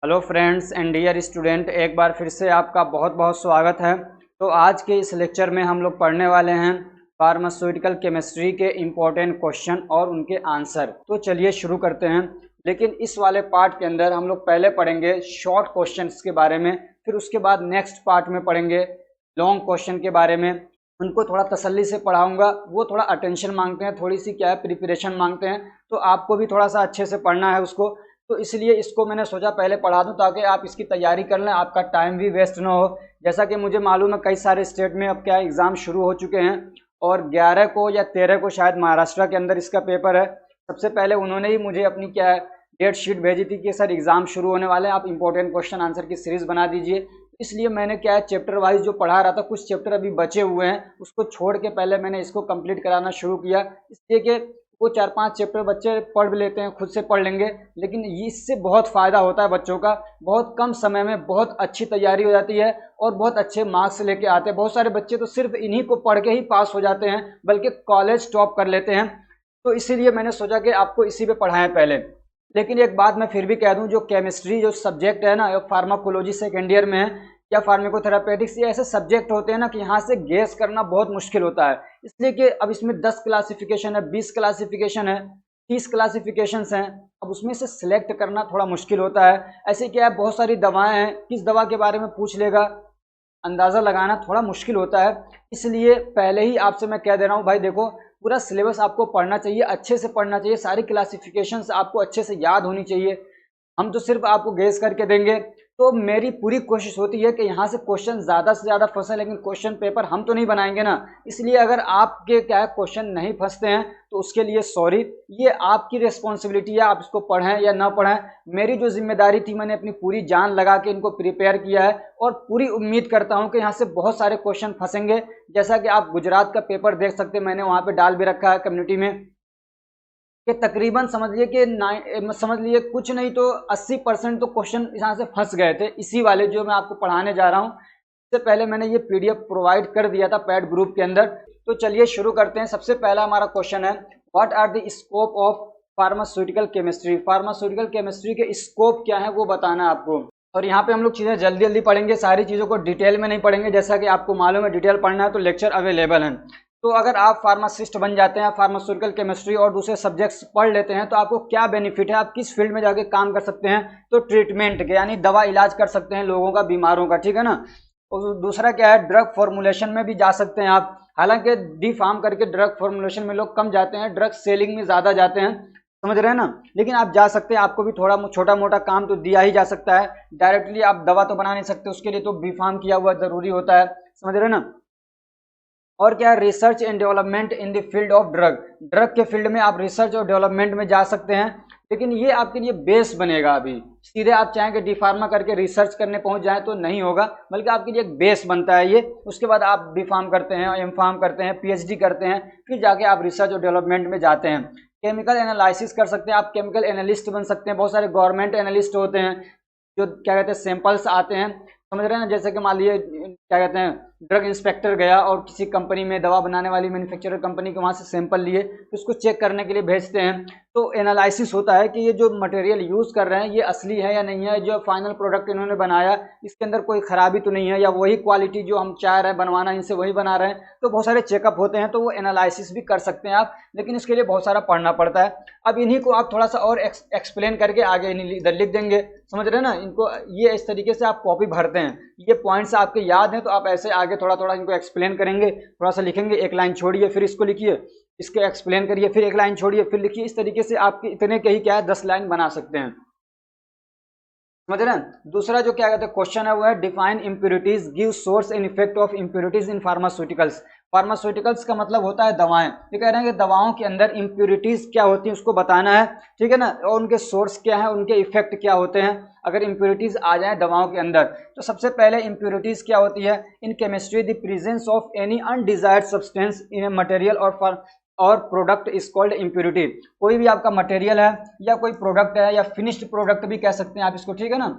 Hello friends and dear student, एक बार फिर से आपका बहुत बहुत स्वागत है। तो आज के इस लेक्चर में हम लोग पढ़ने वाले हैं फार्मास्यूटिकल केमिस्ट्री के इम्पोर्टेंट क्वेश्चन और उनके आंसर। तो चलिए शुरू करते हैं। लेकिन इस वाले पार्ट के अंदर हम लोग पहले पढ़ेंगे शॉर्ट क्वेश्चंस के बारे में, फिर उसके बाद नेक्स्ट पार्ट में पढ़ेंगे लॉन्ग क्वेश्चन के बारे में। उनको थोड़ा तसल्ली से पढ़ाऊंगा, वो थोड़ा अटेंशन मांगते हैं, थोड़ी सी क्या है प्रिपरेशन मांगते हैं, तो आपको भी थोड़ा सा अच्छे से पढ़ना है उसको। तो इसलिए इसको मैंने सोचा पहले पढ़ा दूं ताकि आप इसकी तैयारी कर लें, आपका टाइम भी वेस्ट ना हो। जैसा कि मुझे मालूम है कई सारे स्टेट में अब क्या एग्ज़ाम शुरू हो चुके हैं और 11 को या 13 को शायद महाराष्ट्र के अंदर इसका पेपर है। सबसे पहले उन्होंने ही मुझे अपनी क्या है डेट शीट भेजी थी कि सर एग्ज़ाम शुरू होने वाले हैं, आप इंपॉर्टेंट क्वेश्चन आंसर की सीरीज़ बना दीजिए। इसलिए मैंने क्या है चैप्टर वाइज जो पढ़ा रहा था, कुछ चैप्टर अभी बचे हुए हैं, उसको छोड़ के पहले मैंने इसको कंप्लीट कराना शुरू किया। इसलिए कि वो 4-5 चैप्टर बच्चे पढ़ भी लेते हैं, खुद से पढ़ लेंगे, लेकिन इससे बहुत फ़ायदा होता है बच्चों का। बहुत कम समय में बहुत अच्छी तैयारी हो जाती है और बहुत अच्छे मार्क्स लेके आते हैं। बहुत सारे बच्चे तो सिर्फ इन्हीं को पढ़ के ही पास हो जाते हैं, बल्कि कॉलेज टॉप कर लेते हैं। तो इसीलिए मैंने सोचा कि आपको इसी पे पढ़ाएं पहले। लेकिन एक बात मैं फिर भी कह दूं, जो केमिस्ट्री जो सब्जेक्ट है ना, फार्माकोलॉजी सेकेंड ईयर में है या फार्माकोथेरापेटिक्स, ये ऐसे सब्जेक्ट होते हैं ना कि यहाँ से गेस करना बहुत मुश्किल होता है। इसलिए कि अब इसमें 10 क्लासिफिकेशन है, 20 क्लासिफिकेशन है, 30 क्लासिफिकेशंस हैं। अब उसमें से सिलेक्ट करना थोड़ा मुश्किल होता है। ऐसे क्या है, बहुत सारी दवाएं हैं, किस दवा के बारे में पूछ लेगा, अंदाज़ा लगाना थोड़ा मुश्किल होता है। इसलिए पहले ही आपसे मैं कह दे रहा हूँ भाई, देखो पूरा सिलेबस आपको पढ़ना चाहिए, अच्छे से पढ़ना चाहिए, सारी क्लासिफिकेशंस आपको अच्छे से याद होनी चाहिए। हम तो सिर्फ आपको गेस करके देंगे। तो मेरी पूरी कोशिश होती है कि यहाँ से क्वेश्चन ज़्यादा से ज़्यादा फंसे, लेकिन क्वेश्चन पेपर हम तो नहीं बनाएंगे ना। इसलिए अगर आपके क्या है क्वेश्चन नहीं फंसते हैं तो उसके लिए सॉरी, ये आपकी रिस्पॉन्सिबिलिटी है, आप इसको पढ़ें या ना पढ़ें। मेरी जो जिम्मेदारी थी, मैंने अपनी पूरी जान लगा के इनको प्रिपेयर किया है और पूरी उम्मीद करता हूँ कि यहाँ से बहुत सारे क्वेश्चन फंसेंगे। जैसा कि आप गुजरात का पेपर देख सकते हैं, मैंने वहाँ पर डाल भी रखा है कम्युनिटी में कि तकरीबन समझ लिए कुछ नहीं तो 80% तो क्वेश्चन यहाँ से फंस गए थे। इसी वाले जो मैं आपको पढ़ाने जा रहा हूँ, इससे पहले मैंने ये पीडीएफ प्रोवाइड कर दिया था पैड ग्रुप के अंदर। तो चलिए शुरू करते हैं। सबसे पहला हमारा क्वेश्चन है, what are the scope of pharmaceutical chemistry. Pharmaceutical chemistry के स्कोप क्या है वो बताना है आपको। और यहाँ पे हम लोग चीज़ें जल्दी जल्दी पढ़ेंगे, सारी चीज़ों को डिटेल में नहीं पढ़ेंगे। जैसा कि आपको मालूम है डिटेल पढ़ना है तो लेक्चर अवेलेबल हैं। तो अगर आप फार्मासिस्ट बन जाते हैं, फार्मास्यूटिकल केमिस्ट्री और दूसरे सब्जेक्ट्स पढ़ लेते हैं, तो आपको क्या बेनिफिट है, आप किस फील्ड में जाके काम कर सकते हैं। तो ट्रीटमेंट के, यानी दवा इलाज कर सकते हैं लोगों का, बीमारों का, ठीक है ना। और दूसरा क्या है, ड्रग फॉर्मुलेशन में भी जा सकते हैं आप। हालांकि डी फार्म करके ड्रग फॉर्मुलेशन में लोग कम जाते हैं, ड्रग सेलिंग में ज़्यादा जाते हैं, समझ रहे हैं ना। लेकिन आप जा सकते हैं, आपको भी थोड़ा छोटा मोटा काम तो दिया ही जा सकता है। डायरेक्टली आप दवा तो बना नहीं सकते, उसके लिए तो बी फार्म किया हुआ ज़रूरी होता है, समझ रहे हैं ना। और क्या है, research and development in the field of drug. Drug के फील्ड में आप रिसर्च और डेवलपमेंट में जा सकते हैं, लेकिन ये आपके लिए बेस बनेगा। अभी सीधे आप चाहेंगे डी फार्मा करके रिसर्च करने पहुंच जाएं तो नहीं होगा, बल्कि आपके लिए एक बेस बनता है ये। उसके बाद आप बी फार्म करते हैं, एम फार्म करते हैं, पीएचडी करते हैं, फिर जाके आप रिसर्च और डेवलपमेंट में जाते हैं। केमिकल एनालिसिस कर सकते हैं, आप केमिकल एनालिस्ट बन सकते हैं। बहुत सारे गवर्नमेंट एनालिस्ट होते हैं जो क्या कहते हैं सैंपल्स आते हैं, समझ रहे हैं ना। जैसे कि मान लीजिए क्या कहते हैं ड्रग इंस्पेक्टर गया और किसी कंपनी में, दवा बनाने वाली मैन्युफैक्चरर कंपनी के वहाँ से सैंपल लिए, तो उसको चेक करने के लिए भेजते हैं। तो एनालिसिस होता है कि ये जो मटेरियल यूज़ कर रहे हैं ये असली है या नहीं है, जो फाइनल प्रोडक्ट इन्होंने बनाया इसके अंदर कोई ख़राबी तो नहीं है, या वही क्वालिटी जो हम चाह रहे हैं बनवाना इनसे वही बना रहे हैं। तो बहुत सारे चेकअप होते हैं, तो वो एनालिसिस भी कर सकते हैं आप, लेकिन इसके लिए बहुत सारा पढ़ना पड़ता है। अब इन्हीं को आप थोड़ा सा और एक्सप्लेन करके आगे इधर लिख देंगे, समझ रहे हैं ना। इनको ये इस तरीके से आप कॉपी भरते हैं, ये पॉइंट्स आपके याद हैं तो आप ऐसे आगे थोड़ा थोड़ा इनको एक्सप्लेन करेंगे, थोड़ा सा लिखेंगे, एक लाइन छोड़िए फिर इसको लिखिए, इसके एक्सप्लेन करिए, फिर एक लाइन छोड़िए फिर लिखिए। इस तरीके से आपके इतने के ही क्या है 10 लाइन बना सकते हैं, समझ रहे हैं। दूसरा जो क्या कहते हैं क्वेश्चन है वो है, define impurities, give source and effect of impurities in pharmaceuticals. Pharmaceuticals का मतलब होता है दवाएं। ये कह रहे हैं कि दवाओं के अंदर इम्प्योरिटीज क्या होती है उसको बताना है, ठीक है ना, और उनके सोर्स क्या है, उनके इफेक्ट क्या होते हैं अगर इम्प्योरिटीज आ जाए दवाओं के अंदर। तो सबसे पहले इम्प्योरिटीज क्या होती है, in chemistry the presence of any undesired substance in a material और प्रोडक्ट इज कॉल्ड इम्प्योरिटी। कोई भी आपका मटेरियल है या कोई प्रोडक्ट है, या फिनिश्ड प्रोडक्ट भी कह सकते हैं आप इसको, ठीक है ना।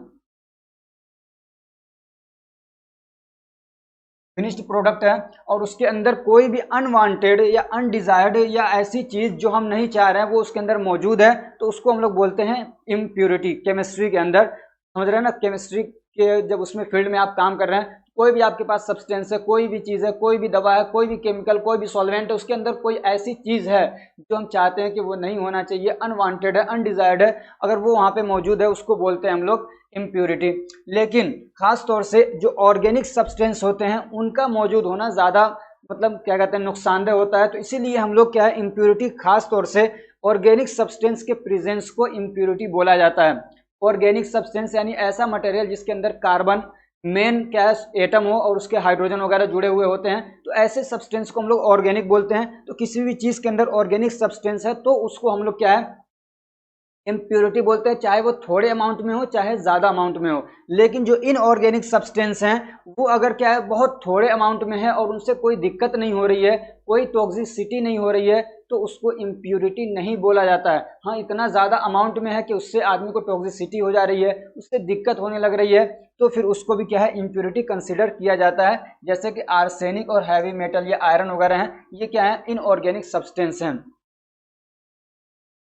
फिनिश्ड प्रोडक्ट है और उसके अंदर कोई भी अनवांटेड या अनडिजायर्ड या ऐसी चीज़ जो हम नहीं चाह रहे हैं वो उसके अंदर मौजूद है, तो उसको हम लोग बोलते हैं इम्प्योरिटी केमिस्ट्री के अंदर। समझ रहे हैं ना। केमिस्ट्री के जब उसमें फील्ड में आप काम कर रहे हैं, कोई भी आपके पास सब्सटेंस है, कोई भी चीज़ है, कोई भी दवा है, कोई भी केमिकल, कोई भी सॉल्वेंट है, उसके अंदर कोई ऐसी चीज़ है जो हम चाहते हैं कि वो नहीं होना चाहिए, अनवांटेड है, अनडिजायर्ड है, अगर वो वहाँ पे मौजूद है उसको बोलते हैं हम लोग इम्प्योरिटी। लेकिन खास तौर से जो ऑर्गेनिक सब्सटेंस होते हैं उनका मौजूद होना ज़्यादा मतलब क्या कहते हैं नुकसानदेह होता है, तो इसीलिए हम लोग क्या है इम्प्योरिटी, खास तौर से ऑर्गेनिक सब्सटेंस के प्रेजेंस को इम्प्योरिटी बोला जाता है। ऑर्गेनिक सब्सटेंस यानी ऐसा मटेरियल जिसके अंदर कार्बन मेन क्या है एटम हो और उसके हाइड्रोजन वगैरह जुड़े हुए होते हैं, तो ऐसे सब्सटेंस को हम लोग ऑर्गेनिक बोलते हैं। तो किसी भी चीज़ के अंदर ऑर्गेनिक सब्सटेंस है तो उसको हम लोग क्या है इम्प्योरिटी बोलते हैं, चाहे वो थोड़े अमाउंट में हो चाहे ज़्यादा अमाउंट में हो। लेकिन जो इनऑर्गेनिक सब्सटेंस हैं वो अगर क्या है बहुत थोड़े अमाउंट में है और उनसे कोई दिक्कत नहीं हो रही है, कोई टॉक्सिसिटी नहीं हो रही है, तो उसको इम्प्योरिटी नहीं बोला जाता है। हाँ, इतना ज़्यादा अमाउंट में है कि उससे आदमी को टॉक्सिसिटी हो जा रही है, उससे दिक्कत होने लग रही है, तो फिर उसको भी क्या है इम्प्योरिटी कंसिडर किया जाता है। जैसे कि आर्सेनिक और हैवी मेटल या आयरन वगैरह हैं, ये क्या है इनऑर्गेनिक सब्सटेंस हैं।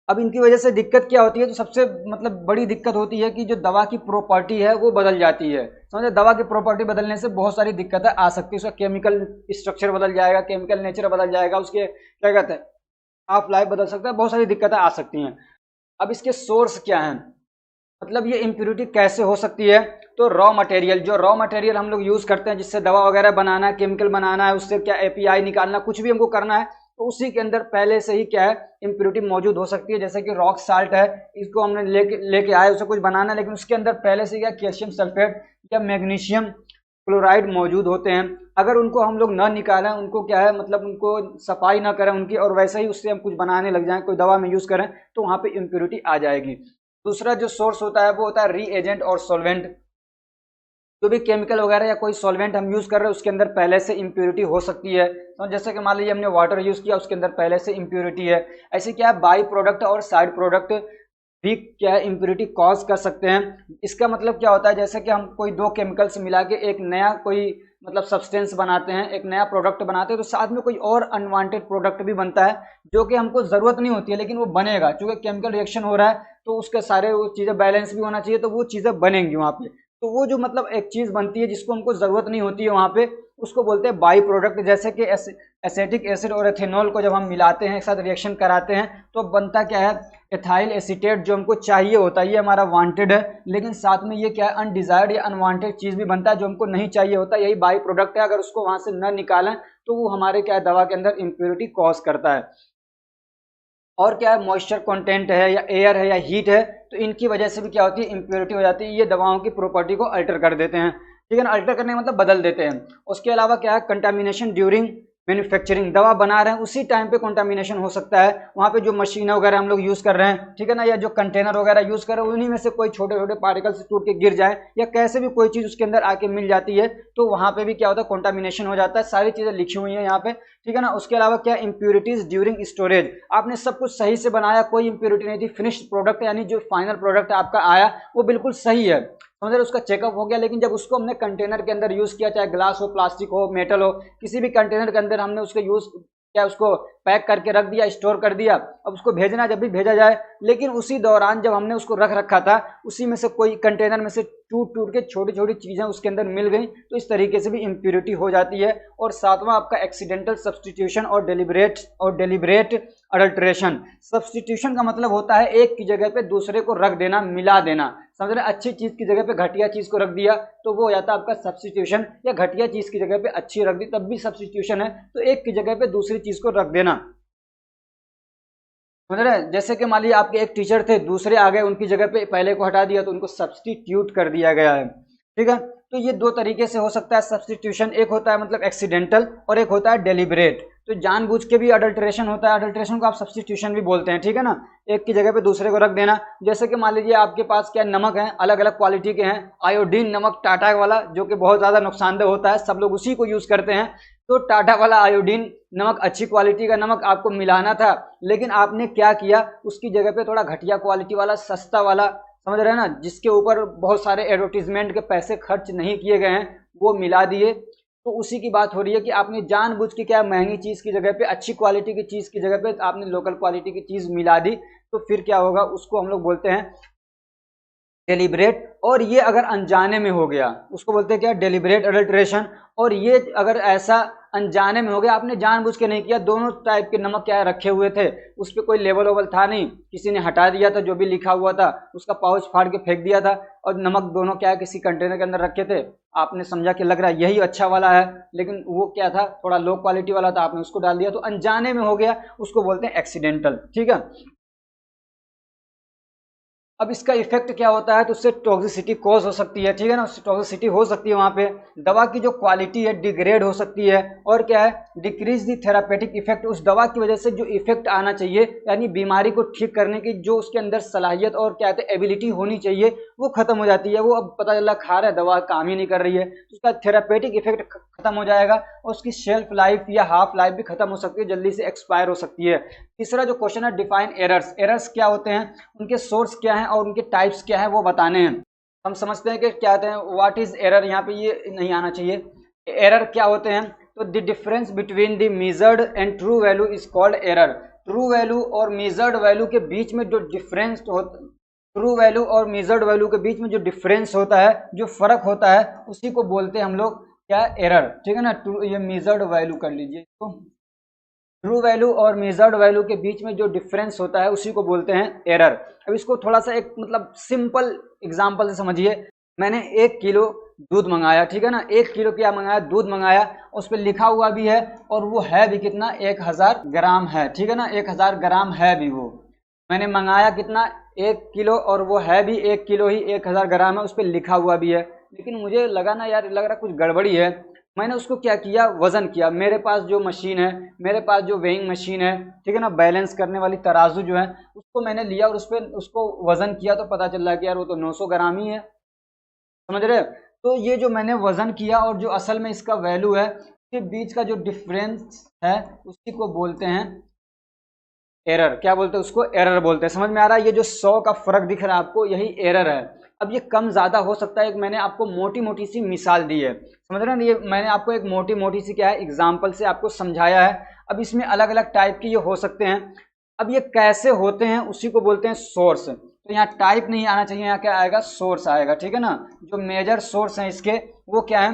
अब इनकी वजह से दिक्कत क्या होती है, तो सबसे मतलब बड़ी दिक्कत होती है कि जो दवा की प्रॉपर्टी है वो बदल जाती है। समझे, दवा की प्रॉपर्टी बदलने से बहुत सारी दिक्कतें आ सकती है। उसका केमिकल स्ट्रक्चर बदल जाएगा, केमिकल नेचर बदल जाएगा, उसके क्या कहते हैं हाफ लाइफ बदल सकता है, बहुत सारी दिक्कतें आ सकती हैं। अब इसके सोर्स क्या हैं, मतलब ये इम्प्योरिटी कैसे हो सकती है, तो रॉ मटेरियल, जो रॉ मटेरियल हम लोग यूज़ करते हैं जिससे दवा वगैरह बनाना है, केमिकल बनाना है, उससे क्या एपीआई निकालना, कुछ भी हमको करना है, तो उसी के अंदर पहले से ही क्या है इम्प्योरिटी मौजूद हो सकती है। जैसे कि रॉक साल्ट है, इसको हमने लेके आए, उसे कुछ बनाना है, लेकिन उसके अंदर पहले से क्या कैल्शियम सल्फेट या मैग्नीशियम क्लोराइड मौजूद होते हैं। अगर उनको हम लोग ना निकालें, उनको क्या है मतलब उनको सफाई ना करें उनकी, और वैसे ही उससे हम कुछ बनाने लग जाएं, कोई दवा में यूज़ करें, तो वहाँ पे इम्प्योरिटी आ जाएगी। दूसरा जो सोर्स होता है वो होता है रीएजेंट और सॉल्वेंट। जो भी केमिकल वगैरह या कोई सॉल्वेंट हम यूज़ कर रहे हैं उसके अंदर पहले से इम्प्योरिटी हो सकती है। तो जैसे कि मान लीजिए हमने वाटर यूज़ किया, उसके अंदर पहले से इम्प्योरिटी है। ऐसे क्या है बाई प्रोडक्ट और साइड प्रोडक्ट भी क्या है इम्प्योरिटी कॉज कर सकते हैं। इसका मतलब क्या होता है, जैसे कि हम कोई दो केमिकल्स मिला के एक नया कोई मतलब सब्सटेंस बनाते हैं, एक नया प्रोडक्ट बनाते हैं, तो साथ में कोई और अनवांटेड प्रोडक्ट भी बनता है जो कि हमको ज़रूरत नहीं होती है, लेकिन वो बनेगा क्योंकि केमिकल रिएक्शन हो रहा है, तो उसके सारे वो चीज़ें बैलेंस भी होना चाहिए, तो वो चीज़ें बनेंगी वहाँ पे। तो वो जो मतलब एक चीज़ बनती है जिसको हमको ज़रूरत नहीं होती है वहाँ पे, उसको बोलते हैं बाई प्रोडक्ट। जैसे कि एसिटिक एसिड और एथेनॉल को जब हम मिलाते हैं, एक साथ रिएक्शन कराते हैं, तो बनता क्या है एथाइल एसीटेट, जो हमको चाहिए होता है, ये हमारा वांटेड है, लेकिन साथ में ये क्या है अनडिजायर्ड या अनवांटेड चीज़ भी बनता है जो हमको नहीं चाहिए होता, यही बाई प्रोडक्ट है। अगर उसको वहाँ से न निकालें तो वो हमारे क्या है दवा के अंदर इम्प्योरिटी कॉज करता है। और क्या है मॉइस्चर कंटेंट है या एयर है या हीट है, तो इनकी वजह से भी क्या होती है इम्प्योरिटी हो जाती है। ये दवाओं की प्रॉपर्टी को अल्टर कर देते हैं, ठीक है ना। अल्टर करने का मतलब बदल देते हैं। उसके अलावा क्या है कंटामिनेशन ड्यूरिंग मैन्युफैक्चरिंग, दवा बना रहे हैं उसी टाइम पे कंटामिनेशन हो सकता है। वहाँ पे जो मशीनें वगैरह हम लोग यूज़ कर रहे हैं, ठीक है ना, या जो कंटेनर वगैरह यूज़ कर रहे हैं उन्हीं में से कोई छोटे छोटे पार्टिकल्स टूट के गिर जाए या कैसे भी कोई चीज़ उसके अंदर आके मिल जाती है, तो वहाँ पे भी क्या होता है कंटामिनेशन हो जाता है। सारी चीज़ें लिखी हुई हैं यहाँ पे, ठीक है ना। उसके अलावा क्या इम्प्योरिटीज ड्यूरिंग स्टोरेज, आपने सब कुछ सही से बनाया, कोई इम्प्योरिटी नहीं थी, फिनिश्ड प्रोडक्ट यानी जो फाइनल प्रोडक्ट आपका आया वो बिल्कुल सही है, समझ रहे, उसका चेकअप हो गया, लेकिन जब उसको हमने कंटेनर के अंदर यूज़ किया, चाहे ग्लास हो, प्लास्टिक हो, मेटल हो, किसी भी कंटेनर के अंदर हमने उसके यूज़ क्या उसको पैक करके रख दिया, स्टोर कर दिया, अब उसको भेजना जब भी भेजा जाए, लेकिन उसी दौरान जब हमने उसको रख रखा था उसी में से कोई कंटेनर में से टूट टूट के छोटी छोटी चीज़ें उसके अंदर मिल गई, तो इस तरीके से भी इम्प्योरिटी हो जाती है। और सातवां आपका एक्सीडेंटल सब्सटीट्यूशन और डेलिब्रेट अडल्ट्रेशन। सब्सटीट्यूशन का मतलब होता है एक की जगह पे दूसरे को रख देना, मिला देना, समझ रहे, अच्छी चीज़ की जगह पे घटिया चीज़ को रख दिया तो वो हो जाता है आपका सब्सटीट्यूशन, या घटिया चीज़ की जगह पे अच्छी रख दी तब भी सब्सटीट्यूशन है। तो एक की जगह पे दूसरी चीज़ को रख देना, समझ रहे हैं। जैसे कि मान लीजिए आपके एक टीचर थे, दूसरे आ गए उनकी जगह पे पहले को हटा दिया तो उनको सब्सटीट्यूट कर दिया गया है, ठीक है। तो ये दो तरीके से हो सकता है सब्सटीट्यूशन, एक होता है मतलब एक्सीडेंटल और एक होता है डेलिब्रेट। तो जानबूझ के भी अडल्ट्रेशन होता है, अडल्ट्रेशन को आप सब्सटीट्यूशन भी बोलते हैं, ठीक है ना, एक की जगह पे दूसरे को रख देना। जैसे कि मान लीजिए आपके पास क्या नमक है, अलग अलग क्वालिटी के हैं, आयोडीन नमक टाटा वाला जो कि बहुत ज़्यादा नुकसानदेह होता है, सब लोग उसी को यूज़ करते हैं, तो टाटा वाला आयोडीन नमक अच्छी क्वालिटी का नमक आपको मिलाना था, लेकिन आपने क्या किया उसकी जगह पे थोड़ा घटिया क्वालिटी वाला सस्ता वाला, समझ रहे हैं ना, जिसके ऊपर बहुत सारे एडवर्टीजमेंट के पैसे खर्च नहीं किए गए हैं, वो मिला दिए। तो उसी की बात हो रही है कि आपने जानबूझ के क्या महंगी चीज़ की जगह पे अच्छी क्वालिटी की चीज़ की जगह पे आपने लोकल क्वालिटी की चीज़ मिला दी, तो फिर क्या होगा उसको हम लोग बोलते हैं डेलिब्रेट, और ये अगर अनजाने में हो गया उसको बोलते हैं क्या, डेलिब्रेट अडल्ट्रेशन। और ये अगर ऐसा अनजाने में हो गया, आपने जानबूझ के नहीं किया, दोनों टाइप के नमक क्या रखे हुए थे, उस पर कोई लेबल वेबल था नहीं, किसी ने हटा दिया था जो भी लिखा हुआ था, उसका पाउच फाड़ के फेंक दिया था, और नमक दोनों क्या है किसी कंटेनर के अंदर रखे थे, आपने समझा कि लग रहा है यही अच्छा वाला है, लेकिन वो क्या था, थोड़ा लो क्वालिटी वाला था, आपने उसको डाल दिया, तो अनजाने में हो गया, उसको बोलते हैं एक्सीडेंटल। ठीक है, अब इसका इफेक्ट क्या होता है, तो उससे टॉक्सिसिटी कॉज हो सकती है। ठीक है ना, उससे टॉक्सिसिटी हो सकती है, वहां पे दवा की जो क्वालिटी है डिग्रेड हो सकती है, और क्या है, डिक्रीज दी थेरापेटिक इफेक्ट, उस दवा की वजह से जो इफेक्ट आना चाहिए, यानी बीमारी को ठीक करने की जो उसके अंदर सलाहियत और क्या कहते हैं एबिलिटी होनी चाहिए, वो खत्म हो जाती है। वो अब पता चला खा रहा है, दवा काम ही नहीं कर रही है, तो उसका थेरापेटिक इफेक्ट खत्म हो जाएगा, और उसकी शेल्फ लाइफ या हाफ लाइफ भी खत्म हो सकती है, जल्दी से एक्सपायर हो सकती है। तीसरा जो क्वेश्चन है, डिफाइन एरर्स। एरर्स क्या होते हैं, उनके सोर्स क्या है और उनके टाइप्स क्या है वो बताने हैं। हम समझते हैं कि क्या कहते हैं, व्हाट इज एरर, यहाँ पे ये नहीं आना चाहिए। एरर क्या होते हैं, तो the difference between the measured and true value is called error. True value और मेजर्ड वैल्यू के बीच में जो डिफरेंस होता, ट्रू वैल्यू और मेजर्ड वैल्यू के बीच में जो डिफरेंस होता है, जो फर्क होता है, उसी को बोलते हैं हम लोग क्या, एरर। ठीक है ना, ट्रू, ये मेजर्ड वैल्यू कर लीजिए इसको, ट्रू वैल्यू और मेजर्ड वैल्यू के बीच में जो डिफरेंस होता है उसी को बोलते हैं एरर। अब इसको थोड़ा सा एक मतलब सिंपल एग्जांपल से समझिए। मैंने 1 किलो दूध मंगाया, ठीक है ना, 1 किलो क्या मंगाया, दूध मंगाया, उस पर लिखा हुआ भी है, और वो है भी कितना, 1000 ग्राम है। ठीक है ना, 1000 ग्राम है भी, वो मैंने मंगाया कितना, 1 किलो, और वो है भी 1 किलो ही, 1000 ग्राम है, उस पर लिखा हुआ भी है। लेकिन मुझे लगा ना यार, लग रहा कुछ गड़बड़ी है, मैंने उसको क्या किया, वजन किया। मेरे पास जो मशीन है, मेरे पास जो वेइंग मशीन है, ठीक है ना, बैलेंस करने वाली तराजू जो है, उसको मैंने लिया और उस पर उसको वजन किया, तो पता चल रहा है कि यार वो तो 900 ग्राम ही है। समझ रहे हो? तो ये जो मैंने वजन किया और जो असल में इसका वैल्यू है, उसके बीच का जो डिफरेंस है, उसी को बोलते हैं एरर। क्या बोलते हैं उसको, एरर बोलते हैं। समझ में आ रहा है, ये जो 100 का फर्क दिख रहा है आपको, यही एरर है। अब ये कम ज्यादा हो सकता है, एक मैंने आपको मोटी मोटी सी मिसाल दी है, समझ रहे हैं, ये मैंने आपको एक मोटी मोटी सी क्या है एग्जाम्पल से आपको समझाया है। अब इसमें अलग अलग टाइप के ये हो सकते हैं। अब ये कैसे होते हैं उसी को बोलते हैं सोर्स। तो यहाँ टाइप नहीं आना चाहिए, यहाँ क्या आएगा, सोर्स आएगा। ठीक है ना, जो मेजर सोर्स है इसके वो क्या है,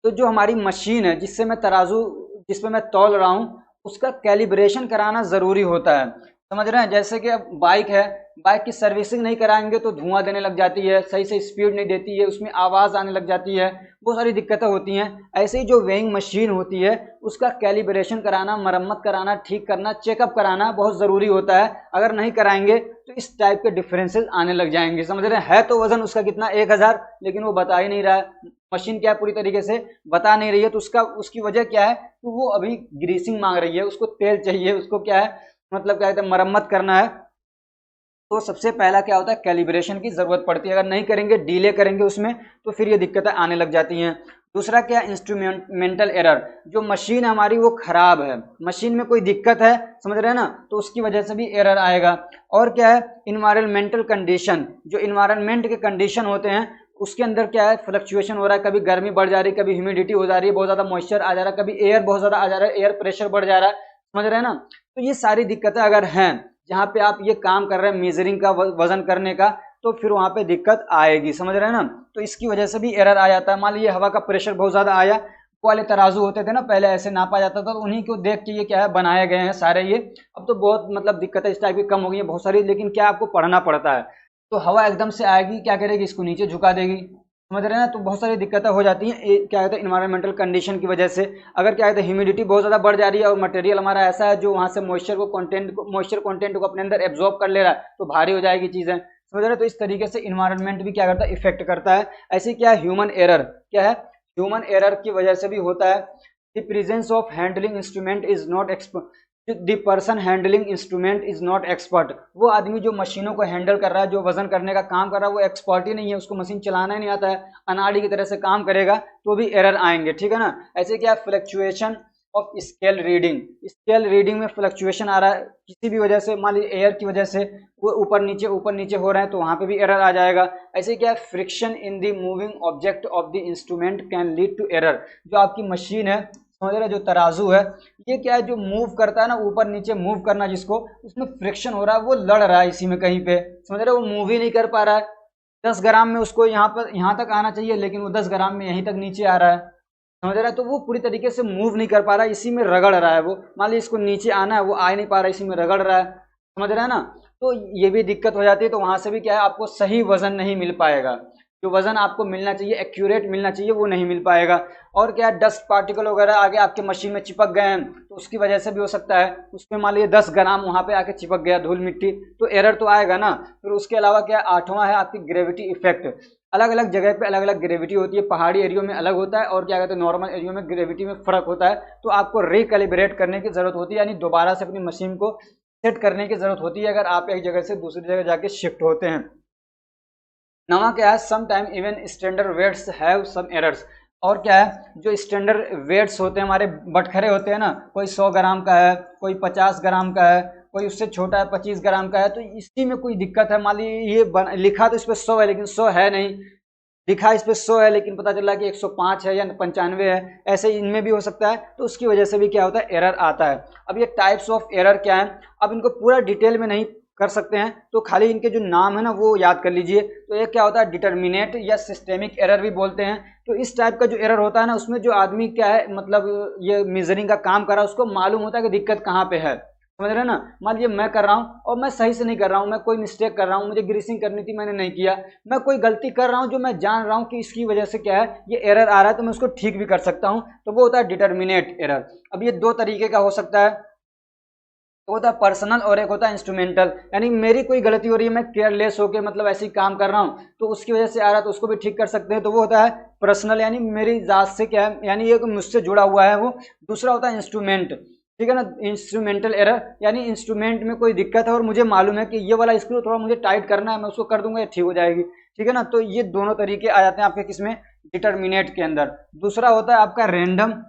तो जो हमारी मशीन है जिससे मैं तराजू, जिसपे मैं तौल रहा हूँ, उसका कैलिब्रेशन कराना ज़रूरी होता है। समझ रहे हैं, जैसे कि अब बाइक है, बाइक की सर्विसिंग नहीं कराएंगे तो धुआं देने लग जाती है, सही से स्पीड नहीं देती है, उसमें आवाज़ आने लग जाती है, बहुत सारी दिक्कतें होती हैं। ऐसे ही जो वेइंग मशीन होती है, उसका कैलिब्रेशन कराना, मरम्मत कराना, ठीक करना, चेकअप कराना बहुत ज़रूरी होता है। अगर नहीं कराएंगे तो इस टाइप के डिफरेंसेस आने लग जाएंगे। समझ रहे हैं, है तो वजन उसका कितना 1000, लेकिन वो बता ही नहीं रहा है, मशीन क्या है पूरी तरीके से बता नहीं रही है, तो उसका उसकी वजह क्या है, तो वो अभी ग्रीसिंग मांग रही है, उसको तेल चाहिए, उसको क्या है, मतलब क्या कहते हैं, मरम्मत करना है। तो सबसे पहला क्या होता है, कैलिब्रेशन की जरूरत पड़ती है। अगर नहीं करेंगे, डिले करेंगे उसमें, तो फिर ये दिक्कतें आने लग जाती हैं। दूसरा क्या, इंस्ट्रूमेंटल एरर। जो मशीन हमारी वो खराब है, मशीन में कोई दिक्कत है, समझ रहे हैं ना, तो उसकी वजह से भी एरर आएगा। और क्या है, इन्वायरमेंटल कंडीशन। जो इन्वायरमेंट के कंडीशन होते हैं, उसके अंदर क्या है, फ्लक्चुएशन हो रहा है, कभी गर्मी बढ़ जा रही है, कभी ह्यूमिडिटी हो जा रही है, बहुत ज्यादा मॉइस्चर आ जा रहा है, कभी एयर बहुत ज्यादा आ जा रहा है, एयर प्रेशर बढ़ जा रहा है। समझ रहे हैं ना, तो ये सारी दिक्कतें अगर हैं, जहाँ पे आप ये काम कर रहे हैं मेजरिंग का, वजन करने का, तो फिर वहां पे दिक्कत आएगी। समझ रहे हैं ना, तो इसकी वजह से भी एरर आ जाता है। मान लीजिए हवा का प्रेशर बहुत ज्यादा आया, वो वाले तराजू होते थे ना पहले, ऐसे नापा जाता था, तो उन्हीं को देख के ये क्या है बनाए गए हैं सारे ये। अब तो बहुत मतलब दिक्कतें इस टाइप की कम हो गई है बहुत सारी, लेकिन क्या आपको पढ़ना पड़ता है। तो हवा एकदम से आएगी, क्या करेगी, इसको नीचे झुका देगी। समझ रहे हैं ना, तो बहुत सारी दिक्कतें हो जाती हैं, क्या कहते हैं, इन्वायरमेंटल कंडीशन की वजह से। अगर क्या कहते हैं, ह्यूमिडिटी बहुत ज़्यादा बढ़ जा रही है और मटेरियल हमारा ऐसा है जो वहाँ से मॉइस्चर कंटेंट को अपने अंदर एब्जॉर्ब कर ले रहा है, तो भारी हो जाएगी चीज़ें। समझ रहे हैं, तो इस तरीके से इन्वायरमेंट भी क्या करता है, इफेक्ट करता है। ऐसे क्या है, ह्यूमन एरर। क्या है, ह्यूमन एरर की वजह से भी होता है। The presence of handling instrument is not the person handling instrument is not expert. वो आदमी जो मशीनों को हैंडल कर रहा है, जो वजन करने का काम कर रहा है, वो एक्सपर्ट ही नहीं है, उसको मशीन चलाना ही नहीं आता है, अनाड़ी की तरह से काम करेगा, तो भी एरर आएंगे। ठीक है ना, ऐसे क्या, fluctuation of scale reading. Scale reading में फ्लक्चुएशन आ रहा है किसी भी वजह से, मान लीजिए एयर की वजह से वो ऊपर नीचे हो रहे हैं, तो वहां पे भी एरर आ जाएगा। ऐसे क्या, friction in the moving object of the instrument can lead to error. जो आपकी मशीन है, समझ रहे, जो तराजू है, ये क्या है, जो मूव करता है ना, ऊपर नीचे मूव करना जिसको, उसमें फ्रिक्शन हो रहा है, वो लड़ रहा है इसी में कहीं पे। समझ रहे, वो मूव ही नहीं कर पा रहा है, 10 ग्राम में उसको यहाँ तक आना चाहिए, लेकिन वो 10 ग्राम में यहीं तक नीचे आ रहा है, समझ रहा है। तो वो पूरी तरीके से मूव नहीं कर पा रहा है, इसी में रगड़ रहा है। वो मान लीजिए इसको नीचे आना है, वो आ नहीं पा रहा है, इसी में रगड़ रहा है, समझ रहा है ना। तो ये भी दिक्कत हो जाती है। तो वहां से भी क्या है, आपको सही वजन नहीं मिल पाएगा, जो वजन आपको मिलना चाहिए, एक्यूरेट मिलना चाहिए, वो नहीं मिल पाएगा। और क्या, डस्ट पार्टिकल वगैरह आगे आपके मशीन में चिपक गए हैं, तो उसकी वजह से भी हो सकता है। उसमें मान लीजिए 10 ग्राम वहां पे आके चिपक गया, धूल मिट्टी, तो एरर तो आएगा ना। फिर उसके अलावा क्या, 8वां है आपकी ग्रेविटी इफेक्ट। अलग अलग जगह पे अलग अलग ग्रेविटी होती है, पहाड़ी एरियो में अलग होता है, और क्या कहते हैं नॉर्मल एरियो में ग्रेविटी में फर्क होता है। तो आपको रिकैलिब्रेट करने की जरूरत होती है, यानी दोबारा से अपनी मशीन को सेट करने की जरूरत होती है, अगर आप एक जगह से दूसरी जगह जाके शिफ्ट होते हैं। नवा क्या है, some time even standard weights have some errors. और क्या है, जो स्टैंडर्ड वेट्स होते हैं हमारे बटखरे होते हैं ना, कोई 100 ग्राम का है, कोई 50 ग्राम का है, कोई उससे छोटा है 25 ग्राम का है, तो इसी में कोई दिक्कत है। मान लीजिए ये लिखा तो इस पर 100 है, लेकिन 100 है नहीं, लिखा इस पे 100 है, लेकिन पता चला कि 105 है या 95 है, ऐसे इनमें भी हो सकता है। तो उसकी वजह से भी क्या होता है, एरर आता है। अब ये टाइप्स ऑफ एरर क्या है, अब इनको पूरा डिटेल में नहीं कर सकते हैं, तो खाली इनके जो नाम है ना वो याद कर लीजिए। तो एक क्या होता है, डिटर्मिनेट या सिस्टेमिक एरर भी बोलते हैं। तो इस टाइप का जो एरर होता है ना, उसमें जो आदमी क्या है, मतलब ये मेजरिंग का काम कर रहा है, उसको मालूम होता है कि दिक्कत कहाँ पे है, समझ रहे हैं ना। मान लीजिए मैं कर रहा हूँ और मैं सही से नहीं कर रहा हूँ, मैं कोई मिस्टेक कर रहा हूँ, मुझे ग्रीसिंग करनी थी, मैंने नहीं किया, मैं कोई गलती कर रहा हूँ जो मैं जान रहा हूँ कि इसकी वजह से क्या है, ये एरर आ रहा है, तो मैं उसको ठीक भी कर सकता हूँ। तो वो होता है डिटर्मिनेट एरर। अब ये दो तरीके का हो सकता है, तो होता है पर्सनल और एक होता है इंस्ट्रूमेंटल। यानी मेरी कोई गलती हो रही है, मैं केयरलेस होकर मतलब ऐसे ही काम कर रहा हूँ, तो उसकी वजह से आ रहा है, तो उसको भी ठीक कर सकते हैं। तो वो होता है पर्सनल, यानी मेरी जात से क्या है, यानी ये मुझसे जुड़ा हुआ है वो। दूसरा होता है इंस्ट्रूमेंट, ठीक है ना, इंस्ट्रूमेंटल एरर, यानी इंस्ट्रूमेंट में कोई दिक्कत है और मुझे मालूम है कि ये वाला स्क्रू थोड़ा मुझे टाइट करना है, मैं उसको कर दूंगा, ये ठीक हो जाएगी, ठीक है ना। तो ये दोनों तरीके आ जाते हैं आपके किसमें, डिटर्मिनेट के अंदर। दूसरा होता है आपका रैंडम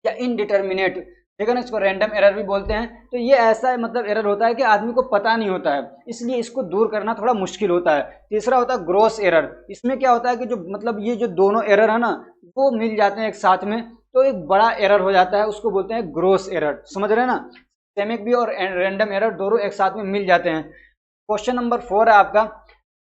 या इनडिटर्मिनेट, ठीक है ना, इसको रैंडम एरर भी बोलते हैं। तो ये ऐसा मतलब एरर होता है कि आदमी को पता नहीं होता है, इसलिए इसको दूर करना थोड़ा मुश्किल होता है। तीसरा होता है ग्रॉस एरर। इसमें क्या होता है कि जो मतलब ये जो दोनों एरर है ना, वो मिल जाते हैं एक साथ में, तो एक बड़ा एरर हो जाता है, उसको बोलते हैं ग्रॉस एरर, समझ रहे हैं ना। सिस्टेमिक भी और रैंडम एरर दोनों एक साथ में मिल जाते हैं। क्वेश्चन नंबर 4 है आपका,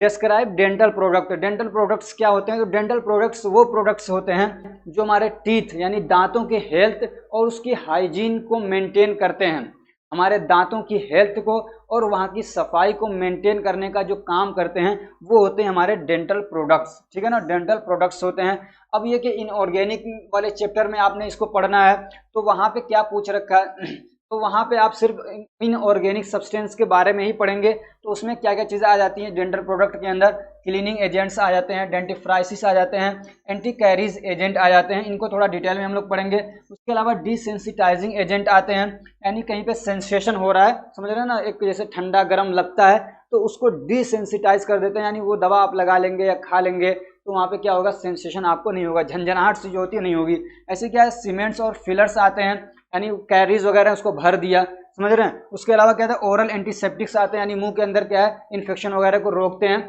describe dental product. Dental products क्या होते हैं, तो डेंटल प्रोडक्ट्स वो प्रोडक्ट्स होते हैं जो हमारे टीथ यानी दांतों के हेल्थ और उसकी हाइजीन को मेंटेन करते हैं। हमारे दांतों की हेल्थ को और वहाँ की सफाई को मेंटेन करने का जो काम करते हैं, वो होते हैं हमारे डेंटल प्रोडक्ट्स, ठीक है ना, डेंटल प्रोडक्ट्स होते हैं। अब ये कि इनऑर्गेनिक वाले चैप्टर में आपने इसको पढ़ना है, तो वहाँ पे क्या पूछ रखा है, तो वहाँ पे आप सिर्फ इनऑर्गेनिक सब्सटेंस के बारे में ही पढ़ेंगे। तो उसमें क्या क्या चीज़ें आ जाती हैं डेंटल प्रोडक्ट के अंदर, क्लीनिंग एजेंट्स आ जाते हैं, डेंटिफ्राइसिस आ जाते हैं, एंटी कैरीज एजेंट आ जाते हैं, इनको थोड़ा डिटेल में हम लोग पढ़ेंगे। उसके अलावा डिसेंसिटाइजिंग एजेंट आते हैं, यानी कहीं पे सेंसेशन हो रहा है, समझ रहे हैं ना, एक जैसे ठंडा गर्म लगता है, तो उसको डिसेंसिटाइज कर देते हैं, यानी वो दवा आप लगा लेंगे या खा लेंगे, तो वहाँ पे क्या होगा, सेंसेशन आपको नहीं होगा, झंझनाहट सी जो होती है नहीं होगी। ऐसे क्या है, सीमेंट्स और फिलर्स आते हैं, यानी कैरीज वगैरह उसको भर दिया, समझ रहे हैं। उसके अलावा क्या था, ओरल एंटीसेप्टिक्स आते हैं, यानी मुंह के अंदर क्या है, इन्फेक्शन वगैरह को रोकते हैं।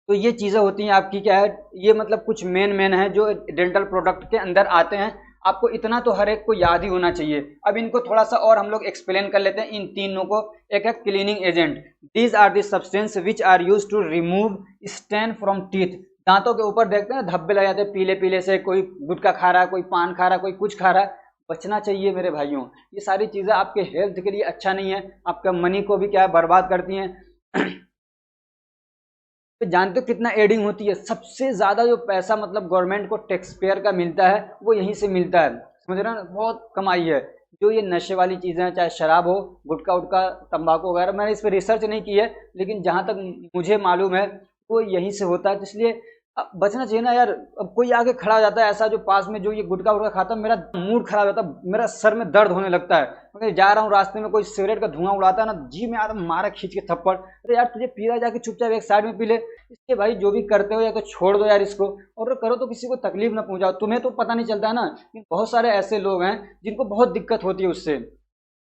तो ये चीज़ें होती हैं आपकी क्या है, ये मतलब कुछ मेन है जो डेंटल प्रोडक्ट के अंदर आते हैं। आपको इतना तो हर एक को याद ही होना चाहिए। अब इनको थोड़ा सा और हम लोग एक्सप्लेन कर लेते हैं इन तीनों को। एक है cleaning agent, these are the substance which are use to remove stain from teeth. दांतों के ऊपर देखते हैं धब्बे लग जाते हैं पीले पीले से, कोई गुटखा खा रहा है, कोई पान खा रहा है, कोई कुछ खा रहा है, बचना चाहिए मेरे भाइयों। ये सारी चीज़ें आपके हेल्थ के लिए अच्छा नहीं है, आपका मनी को भी क्या है, बर्बाद करती हैं। तो जानते हो कितना एडिंग होती है, सबसे ज़्यादा जो पैसा मतलब गवर्नमेंट को टैक्स पेयर का मिलता है, वो यहीं से मिलता है, समझ रहे हैं ना, बहुत कमाई है। जो ये नशे वाली चीज़ें हैं, चाहे शराब हो, गुटखा उटका, तंबाकू वगैरह, मैंने इस पर रिसर्च नहीं की है, लेकिन जहाँ तक मुझे मालूम है वो यहीं से होता है। तो इसलिए अब बचना चाहिए ना यार। अब कोई आगे खड़ा हो जाता है ऐसा जो पास में, जो ये गुटखा उटखा खाता है, मेरा मूड खराब होता है, मेरा सर में दर्द होने लगता है। मैं जा रहा हूँ रास्ते में, कोई सिगरेट का धुआं उड़ाता है ना, जी में आदम मारा खींच के थप्पड़, अरे यार तुझे पी रहा, जाके चुपचाप एक साइड में पी ले। इसके भाई जो भी करते हो या तो छोड़ दो यार इसको, और करो तो किसी को तकलीफ ना पहुंचाओ। तुम्हें तो पता नहीं चलता है ना, लेकिन बहुत सारे ऐसे लोग हैं जिनको बहुत दिक्कत होती है उससे।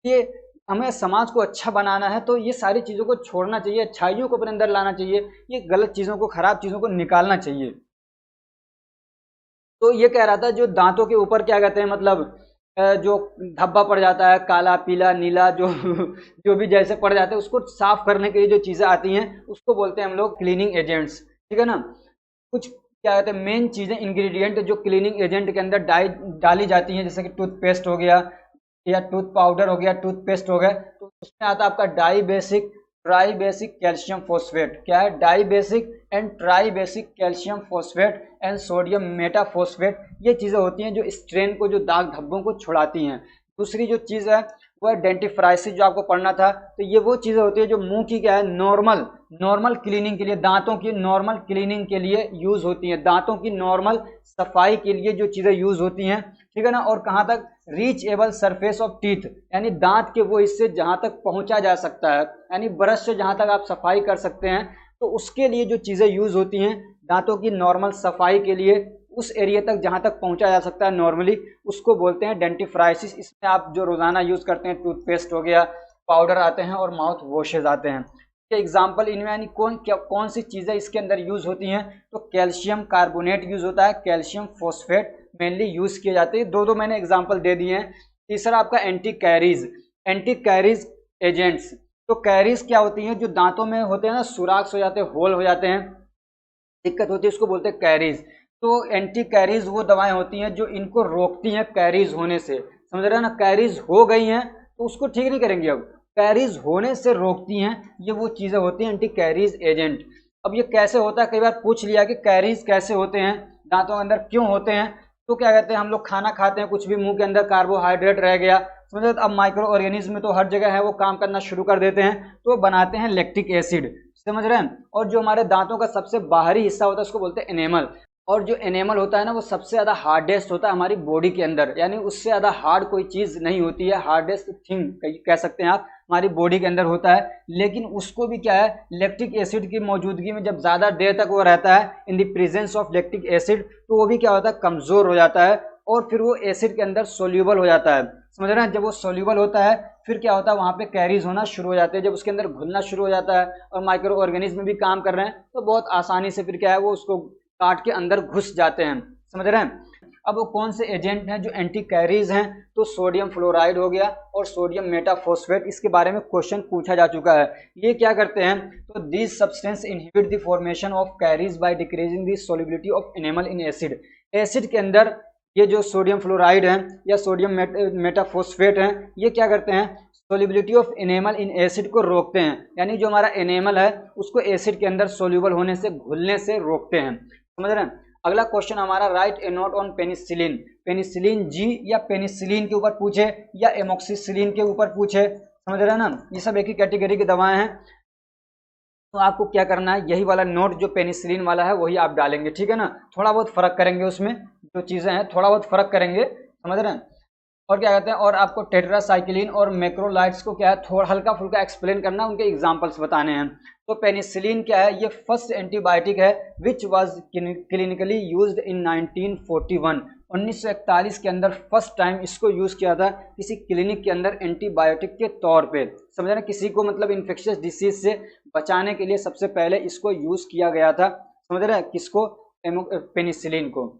ये हमें समाज को अच्छा बनाना है, तो ये सारी चीज़ों को छोड़ना चाहिए, अच्छाइयों को अपने अंदर लाना चाहिए, ये गलत चीज़ों को, खराब चीज़ों को निकालना चाहिए। तो ये कह रहा था जो दांतों के ऊपर क्या कहते हैं, मतलब जो धब्बा पड़ जाता है, काला पीला नीला जो जो भी जैसे पड़ जाते हैं, उसको साफ करने के लिए जो चीज़ें आती हैं उसको बोलते हैं हम लोग क्लीनिंग एजेंट्स, ठीक है ना। कुछ क्या कहते हैं मेन चीज़ें इंग्रेडिएंट जो क्लीनिंग एजेंट के अंदर डाली जाती हैं, जैसे कि टूथपेस्ट हो गया या टूथ पाउडर हो गया, टूथपेस्ट हो गया, तो उसमें आता है आपका dibasic, tribasic calcium phosphate. क्या है? Dibasic and tribasic calcium phosphate and sodium metaphosphate. ये चीज़ें होती हैं जो स्ट्रेन को, जो दाग धब्बों को छुड़ाती हैं। दूसरी जो चीज़ है वो है डेंटिफ्राइसिस, जो आपको पढ़ना था। तो ये वो चीज़ें होती है जो मुंह की क्या है नॉर्मल क्लीनिंग के लिए, दांतों की नॉर्मल क्लीनिंग के लिए यूज होती हैं, दांतों की नॉर्मल सफाई के लिए जो चीज़ें यूज होती हैं, ठीक है ना। और कहाँ तक? रीचेबल सरफेस ऑफ टीथ, यानी दांत के वो हिस्से जहाँ तक पहुँचा जा सकता है, यानी ब्रश से जहाँ तक आप सफाई कर सकते हैं, तो उसके लिए जो चीज़ें यूज होती हैं दांतों की नॉर्मल सफाई के लिए, उस एरिया तक जहाँ तक पहुँचा जा सकता है नॉर्मली, उसको बोलते हैं डेंटिफ्राइसिस। इसमें आप जो रोजाना यूज करते हैं, टूथपेस्ट हो गया, पाउडर आते हैं और माउथ वॉशेज आते हैं। एग्जाम्पल इनमें यानी कौन सी चीज़ें इसके अंदर यूज होती हैं? तो कैल्शियम कार्बोनेट यूज होता है, कैल्शियम फॉस्फेट मेनली यूज किए जाते हैं। दो मैंने एग्जाम्पल दे दिए हैं। तीसरा आपका एंटी कैरीज एजेंट्स। तो कैरीज क्या होती हैं? जो दांतों में होते हैं ना, सुराख हो जाते हैं, होल हो जाते हैं, दिक्कत होती है, उसको बोलते हैं कैरीज। तो एंटी कैरीज वो दवाएं होती हैं जो इनको रोकती हैं कैरीज होने से, समझ रहे हैं ना। कैरीज हो गई हैं तो उसको ठीक नहीं करेंगे, अब कैरीज होने से रोकती हैं, ये वो चीज़ें होती हैं एंटी कैरीज एजेंट। अब ये कैसे होता है? कई बार पूछ लिया कि कैरीज कैसे होते हैं, दांतों के अंदर क्यों होते हैं। तो क्या कहते हैं, हम लोग खाना खाते हैं, कुछ भी मुंह के अंदर कार्बोहाइड्रेट रह गया, समझ रहे, अब माइक्रो ऑर्गेनिज्म तो हर जगह है, वो काम करना शुरू कर देते हैं, तो बनाते हैं लैक्टिक एसिड, समझ रहे हैं। और जो हमारे दांतों का सबसे बाहरी हिस्सा होता है उसको बोलते हैं एनेमल। और जो एनेमल होता है ना, वो सबसे ज़्यादा हार्डेस्ट होता है हमारी बॉडी के अंदर, यानी उससे ज़्यादा हार्ड कोई चीज़ नहीं होती है, हार्डेस्ट थिंग कह सकते हैं आप, हमारी बॉडी के अंदर होता है। लेकिन उसको भी क्या है, लैक्टिक एसिड की मौजूदगी में जब ज़्यादा देर तक वो रहता है, in the presence of lactic acid, तो वो भी क्या होता है, कमज़ोर हो जाता है और फिर वो एसिड के अंदर सोल्यूबल हो जाता है, समझ रहे हैं। जब वो सोल्यूबल होता है फिर क्या होता है, वहाँ पे कैरीज होना शुरू हो जाते हैं। जब उसके अंदर घुलना शुरू हो जाता है और माइक्रो ऑर्गेनिज्म भी काम कर रहे हैं, तो बहुत आसानी से फिर क्या है, वो उसको काट के अंदर घुस जाते हैं, समझ रहे हैं। अब वो कौन से एजेंट हैं जो एंटी कैरीज हैं? तो सोडियम फ्लोराइड हो गया और सोडियम मेटाफॉस्फेट, इसके बारे में क्वेश्चन पूछा जा चुका है। ये क्या करते हैं? तो these substance inhibit the formation of carries by decreasing the solubility of enamel in acid. Acid के अंदर ये जो सोडियम फ्लोराइड है या सोडियम मेटाफॉस्फेट हैं, ये क्या करते हैं, solubility of enamel in acid को रोकते हैं, यानी जो हमारा एनेमल है उसको एसिड के अंदर सोल्यूबल होने से, घुलने से रोकते हैं, समझ रहे हैं। अगला क्वेश्चन हमारा, right a note on penicillin. Penicillin G या पेनिसिलिन के ऊपर पूछे या एमोक्सिसिलिन के ऊपर पूछे, समझ रहे हैं ना, ये सब एक ही कैटेगरी की दवाएं हैं। तो आपको क्या करना है, यही वाला नोट जो पेनिसिलिन वाला है वही आप डालेंगे, ठीक है ना। थोड़ा बहुत फर्क करेंगे उसमें, जो चीज़ें हैं थोड़ा बहुत फर्क करेंगे, समझ रहे हैं। और क्या कहते हैं, और आपको टेट्रासाइक्लिन और मैक्रोलाइड्स को क्या है, थोड़ा हल्का फुल्का एक्सप्लेन करना, उनके एग्जांपल्स बताने हैं। तो पेनिसिलिन क्या है, ये फर्स्ट एंटीबायोटिक है which was clinically used in 1941। 1941 के अंदर फर्स्ट टाइम इसको यूज किया था किसी क्लिनिक के अंदर एंटीबायोटिक के तौर पे, समझ रहे हैं। किसी को मतलब इन्फेक्शियस डिसीज से बचाने के लिए सबसे पहले इसको यूज किया गया था, समझ रहे हैं, किसको, पेनिसिलिन को।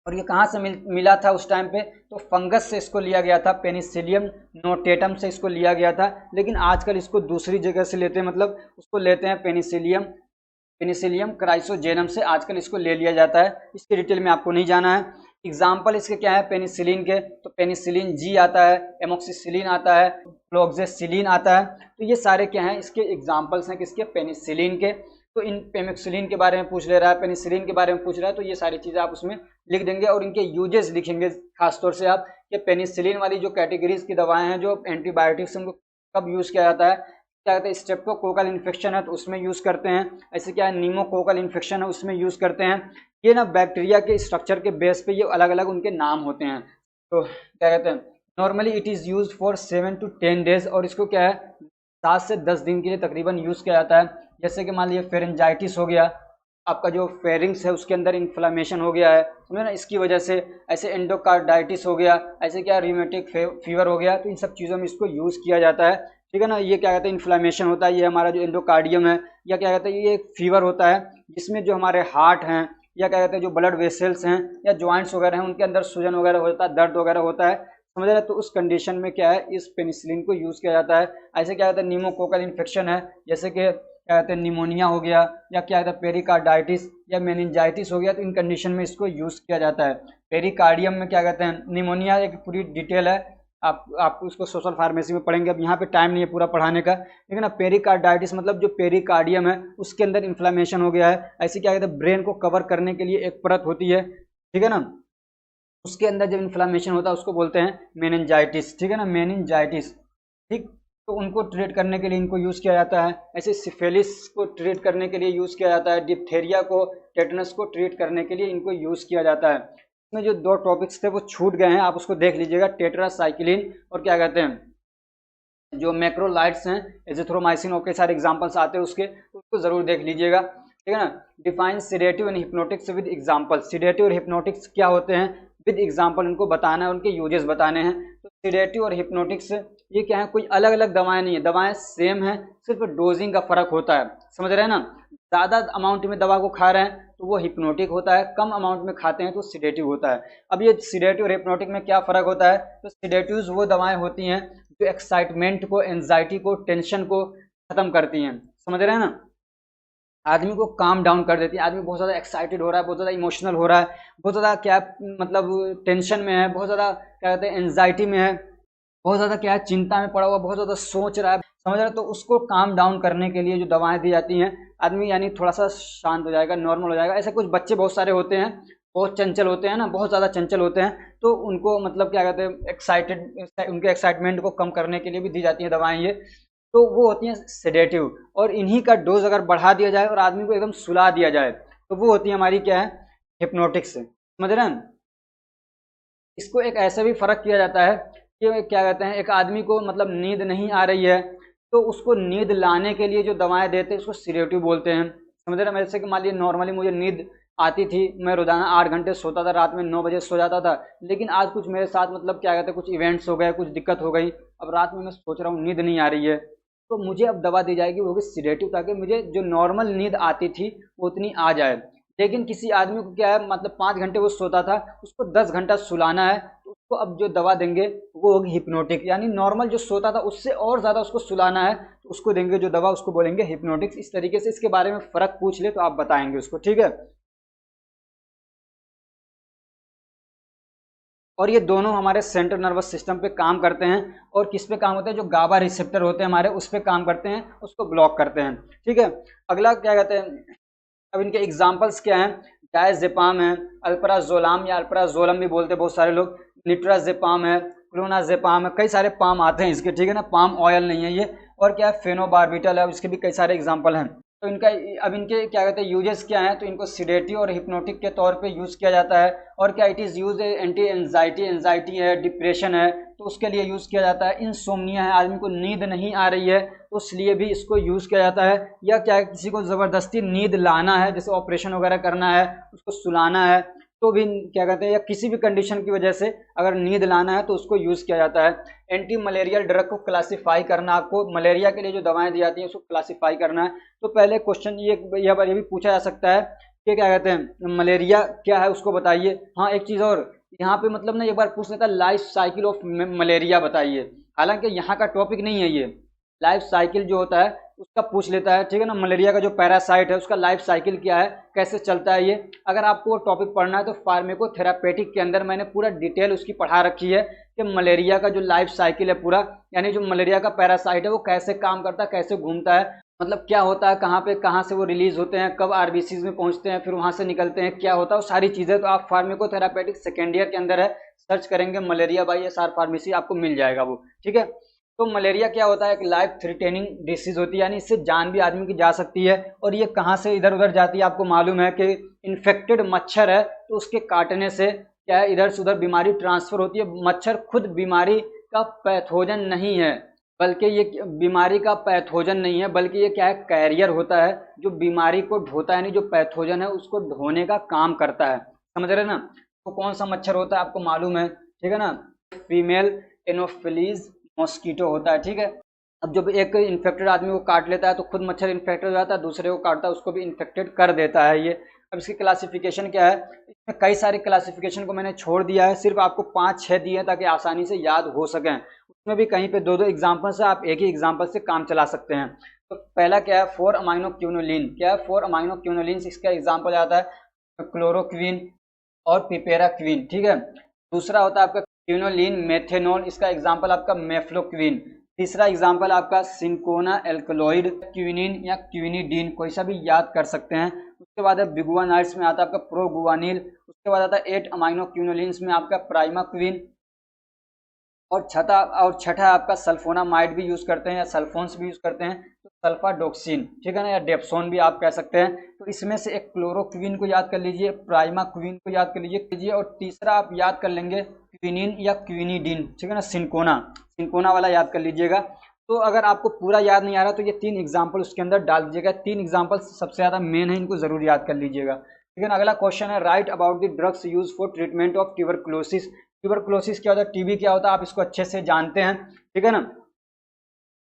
और ये कहाँ से मिला था उस टाइम पे, तो फंगस से इसको लिया गया था, पेनिसिलियम नोटेटम से इसको लिया गया था। लेकिन आजकल इसको दूसरी जगह से लेते हैं, मतलब उसको लेते हैं पेनिसिलियम क्राइसोजेनम से आजकल इसको ले लिया जाता है। इसके डिटेल में आपको नहीं जाना है। एग्जाम्पल इसके क्या है पेनिसिलिन के, तो पेनिसिलिन जी आता है, एमोक्सिसिलिन आता है, फ्लोक्सेसिलिन आता है। तो ये सारे क्या हैं, इसके एग्जाम्पल्स हैं किसके, पेनिसिलिन के। तो इन पेमिक्सिलिन के बारे में पूछ ले रहा है, पेनिसिलिन के बारे में पूछ रहा है, तो ये सारी चीज़ें आप उसमें लिख देंगे और इनके यूजेस लिखेंगे खासतौर से आप, कि पेनिसिलिन वाली जो कैटेगरीज की दवाएं हैं जो एंटीबायोटिक्स, उनको कब यूज़ किया जाता है। क्या कहते हैं, स्ट्रेप्टोकोकल इन्फेक्शन है तो उसमें यूज़ करते हैं, ऐसे क्या है नीमोकोकल इन्फेक्शन है उसमें यूज़ करते हैं। ये ना बैक्टीरिया के स्ट्रक्चर के बेस पे ये अलग अलग उनके नाम होते हैं। तो क्या कहते हैं, normally it is use for 7 to 10 days, और इसको क्या है 7 से 10 दिन के लिए तकरीबन यूज़ किया जाता है। जैसे कि मान लीजिए फेरेंजाइटिस हो गया, आपका जो फेरिंग्स है उसके अंदर इन्फ्लामेशन हो गया है, समझे ना, इसकी वजह से। ऐसे एंडोकार्डाइटिस हो गया, ऐसे क्या रिमेटिक फीवर हो गया, तो इन सब चीज़ों में इसको यूज़ किया जाता है, ठीक है ना। ये क्या कहते हैं, इन्फ्लामेशन होता है, ये हमारा जो एंडोकार्डियम है, या क्या कहते हैं, ये एक फीवर होता है जिसमें जो हमारे हार्ट हैं या क्या कहते हैं जो ब्लड वेसल्स हैं या ज्वाइंट्स वगैरह हैं उनके अंदर सूजन वगैरह होता है, दर्द वगैरह होता है, समझ रहे हैं। तो उस कंडीशन में क्या है, इस पेनिसिलिन को यूज़ किया जाता है। ऐसे क्या होता है, न्यूमोकोकल इन्फेक्शन है, जैसे कि क्या कहते हैं निमोनिया हो गया, या क्या कहते हैं पेरिकार्डाइटिस या मेनिंजाइटिस हो गया, तो इन कंडीशन में इसको यूज़ किया जाता है। पेरिकार्डियम में क्या कहते हैं, निमोनिया एक पूरी डिटेल है, आप उसको सोशल फार्मेसी में पढ़ेंगे, अब यहाँ पे टाइम नहीं है पूरा पढ़ाने का, लेकिन ना पेरिकार्डाइटिस मतलब जो पेरिकार्डियम है उसके अंदर इन्फ्लेमेशन हो गया है। ऐसे क्या कहते हैं ब्रेन को कवर करने के लिए एक परत होती है, ठीक है ना, उसके अंदर जब इन्फ्लेमेशन होता है उसको बोलते हैं मेनिंजाइटिस, ठीक है ना, मेनिंजाइटिस, ठीक। तो उनको ट्रीट करने के लिए इनको यूज़ किया जाता है। ऐसे सिफिलिस को ट्रीट करने के लिए यूज़ किया जाता है, डिप्थेरिया को, टेटनस को ट्रीट करने के लिए इनको यूज़ किया जाता है। इसमें जो दो टॉपिक्स थे वो छूट गए हैं, आप उसको देख लीजिएगा, टेट्रासाइक्लिन और क्या कहते हैं जो मैक्रोलाइड्स हैं, एजिथ्रोमाइसिन, ओके सारे एग्जांपल्स आते हैं उसके, उसको ज़रूर देख लीजिएगा, ठीक है ना। Define sedative and hypnotics with example, sedative और हिप्नोटिक्स क्या होते हैं विद एग्जांपल, उनको बताना है, उनके यूजेस बताने हैं। तो सिडेटिव और हिप्नोटिक्स ये क्या है, कोई अलग अलग दवाएं नहीं है, दवाएं सेम है, सिर्फ डोजिंग का फर्क होता है, समझ रहे हैं ना। ज़्यादा अमाउंट में दवा को खा रहे हैं तो वो हिप्नोटिक होता है, कम अमाउंट में खाते हैं तो सिडेटिव होता है। अब ये सिडेटिव और हिप्नोटिक में क्या फ़र्क होता है, तो सिडेटिव्स वो दवाएं होती हैं जो एक्साइटमेंट को, एंजाइटी को, टेंशन को ख़त्म करती हैं, समझ रहे हैं ना, आदमी को काम डाउन कर देती है। आदमी बहुत ज़्यादा एक्साइटेड हो रहा है, बहुत ज़्यादा इमोशनल हो रहा है, बहुत ज़्यादा क्या मतलब टेंशन में है, बहुत ज़्यादा क्या कहते हैं एंजाइटी में है, बहुत ज़्यादा क्या है चिंता में पड़ा हुआ, बहुत ज़्यादा सोच रहा है, समझ रहे हैं। तो उसको काम डाउन करने के लिए जो दवाएं दी जाती हैं, आदमी यानी थोड़ा सा शांत हो जाएगा, नॉर्मल हो जाएगा। ऐसे कुछ बच्चे बहुत सारे होते हैं, बहुत चंचल होते हैं ना, बहुत ज़्यादा चंचल होते हैं, तो उनको मतलब क्या कहते हैं एक्साइटेड, उनके एक्साइटमेंट को कम करने के लिए भी दी जाती हैं दवाएं ये, तो वो होती हैं सेडेटिव। और इन्हीं का डोज अगर बढ़ा दिया जाए और आदमी को एकदम सुला दिया जाए तो वो होती है हमारी क्या है, हिप्नोटिक्स, समझ रहे हैं। इसको एक ऐसे भी फ़र्क किया जाता है कि क्या कहते हैं, एक आदमी को मतलब नींद नहीं आ रही है तो उसको नींद लाने के लिए जो दवाएं देते हैं उसको सीडेटिव बोलते हैं, समझ रहे हैं। जैसे कि मान लीजिए नॉर्मली मुझे नींद आती थी, मैं रोजाना 8 घंटे सोता था, रात में 9 बजे सो जाता था, लेकिन आज कुछ मेरे साथ मतलब क्या कहते हैं कुछ इवेंट्स हो गए, कुछ दिक्कत हो गई, अब रात में मैं सोच रहा हूँ नींद नहीं आ रही है, तो मुझे अब दवा दी जाएगी वो होगी सीडेटिव, ताकि मुझे जो नॉर्मल नींद आती थी वो उतनी आ जाए। लेकिन किसी आदमी को क्या है मतलब 5 घंटे वो सोता था, उसको 10 घंटा सुलाना है, तो उसको अब जो दवा देंगे वो होगी हिप्नोटिक, यानी नॉर्मल जो सोता था उससे और ज़्यादा उसको सुलाना है, तो उसको देंगे जो दवा उसको बोलेंगे हिप्नोटिक्स। इस तरीके से इसके बारे में फ़र्क पूछ ले तो आप बताएंगे उसको, ठीक है। और ये दोनों हमारे सेंट्रल नर्वस सिस्टम पे काम करते हैं, और किस पे काम होते हैं, जो गाबा रिसेप्टर होते हैं हमारे उस पे काम करते हैं, उसको ब्लॉक करते हैं, ठीक है। अगला क्या कहते हैं, अब इनके एग्जांपल्स क्या हैं, डायजेपाम है, अल्प्राजोलाम या अल्प्राजोलम भी बोलते हैं बहुत सारे लोग, निट्राजेपाम है, क्लोनाजेपाम है, कई सारे पाम आते हैं इसके, ठीक है ना, पाम ऑयल नहीं है ये। और क्या है, फेनोबार्बिटल है, इसके भी कई सारे एग्जाम्पल हैं। तो इनका अब इनके क्या कहते हैं यूजेस क्या हैं, तो इनको सिडेटिव और हिप्नोटिक के तौर पे यूज़ किया जाता है। और क्या it is use anti anxiety, anxiety है, डिप्रेशन है तो उसके लिए यूज़ किया जाता है। इंसोम्निया है, आदमी को नींद नहीं आ रही है तो इसलिए भी इसको यूज़ किया जाता है। या क्या है, किसी को ज़बरदस्ती नींद लाना है, जैसे ऑपरेशन वगैरह करना है, उसको सुलाना है, तो भी क्या कहते हैं, या किसी भी कंडीशन की वजह से अगर नींद लाना है तो उसको यूज़ किया जाता है। एंटी मलेरियल ड्रग को क्लासीफाई करना, आपको मलेरिया के लिए जो दवाएं दी जाती हैं उसको क्लासीफाई करना है। तो पहले क्वेश्चन ये भी पूछा जा सकता है कि क्या कहते हैं मलेरिया क्या है उसको बताइए। हाँ एक चीज़ और यहाँ पे मतलब ना एक बार पूछ लेता है, लाइफ साइकिल ऑफ मलेरिया बताइए, हालांकि यहाँ का टॉपिक नहीं है ये, लाइफ साइकिल जो होता है उसका पूछ लेता है, ठीक है ना। मलेरिया का जो पैरासाइट है उसका लाइफ साइकिल क्या है, कैसे चलता है ये, अगर आपको वो टॉपिक पढ़ना है तो फार्मेकोथेरापेटिक के अंदर मैंने पूरा डिटेल उसकी पढ़ा रखी है कि मलेरिया का जो लाइफ साइकिल है पूरा, यानी जो मलेरिया का पैरासाइट है वो कैसे काम करता है, कैसे घूमता है, मतलब क्या होता है, कहाँ पे कहाँ से वो रिलीज होते हैं, कब आरबीसीज में पहुँचते हैं, फिर वहाँ से निकलते हैं, क्या होता है, वो सारी चीज़ें तो आप फार्मेकोथेरापेटिक सेकेंड ईयर के अंदर है, सर्च करेंगे malaria by S R pharmacy, आपको मिल जाएगा वो, ठीक है। तो मलेरिया क्या होता है, एक लाइफ थ्रेटनिंग डिसीज होती है, यानी इससे जान भी आदमी की जा सकती है। और ये कहाँ से इधर उधर जाती है, आपको मालूम है कि इन्फेक्टेड मच्छर है तो उसके काटने से क्या है, इधर से उधर बीमारी ट्रांसफर होती है। मच्छर खुद बीमारी का पैथोजन नहीं है, बल्कि ये बीमारी का पैथोजन नहीं है, बल्कि ये क्या है, कैरियर होता है जो बीमारी को ढोता है, यानी जो पैथोजन है उसको ढोने का काम करता है, समझ रहे ना। तो कौन सा मच्छर होता है आपको मालूम है, ठीक है ना, फीमेल एनोफिलीज मॉस्किटो होता है, ठीक है। अब जब एक इन्फेक्टेड आदमी को काट लेता है तो खुद मच्छर इन्फेक्टेड हो जाता है, दूसरे को काटता है उसको भी इन्फेक्टेड कर देता है ये। अब इसकी क्लासिफिकेशन क्या है, इसमें कई सारे क्लासिफिकेशन को मैंने छोड़ दिया है, सिर्फ आपको 5-6 दिए हैं ताकि आसानी से याद हो सकें। उसमें भी कहीं पे 2-2 एग्जाम्पल से आप एक ही एग्जाम्पल से काम चला सकते हैं। तो पहला क्या है, 4 अमाइनो क्यूनोलिन। क्या है 4 अमाइनो क्यूनोलिन, इसका एग्जाम्पल आता है क्लोरोक्विन और पिपेराक्विन, ठीक है। दूसरा होता है आपका क्यूनोलिन मेथेनॉल, इसका एग्जाम्पल आपका मेफ्लोक्विन। तीसरा एग्जाम्पल आपका सिंकोना एल्कलॉइड, क्यूनिन या क्यूनिडीन, कोई सा भी याद कर सकते हैं। उसके बाद है बिगुआनाइड्स में आता है आपका प्रोगुआनिल। उसके बाद आता है 8 अमाइनो क्यूनोलिन्स में आपका प्राइमाक्विन। और छठा आपका सल्फोनामाइड भी यूज़ करते हैं या सल्फोन्स भी यूज़ करते हैं, तो सल्फाडोक्सिन, ठीक है ना, या डेप्सोन भी आप कह सकते हैं। तो इसमें से एक क्लोरोक्विन को याद कर लीजिए, प्राइमाक्विन को याद कर लीजिए, और तीसरा आप याद कर लेंगे क्विनिन या क्विनिडीन, ठीक है ना, सिंकोना वाला याद कर लीजिएगा। तो अगर आपको पूरा याद नहीं आ रहा तो ये 3 एग्जाम्पल उसके अंदर डाल दीजिएगा। 3 एग्जाम्पल सबसे ज़्यादा मेन है, इनको जरूर याद कर लीजिएगा, ठीक है ना। अगला क्वेश्चन है, right about the drugs use for treatment of tuberculosis. Tuberculosis क्या होता है, टीबी क्या होता है, आप इसको अच्छे से जानते हैं, ठीक है ना।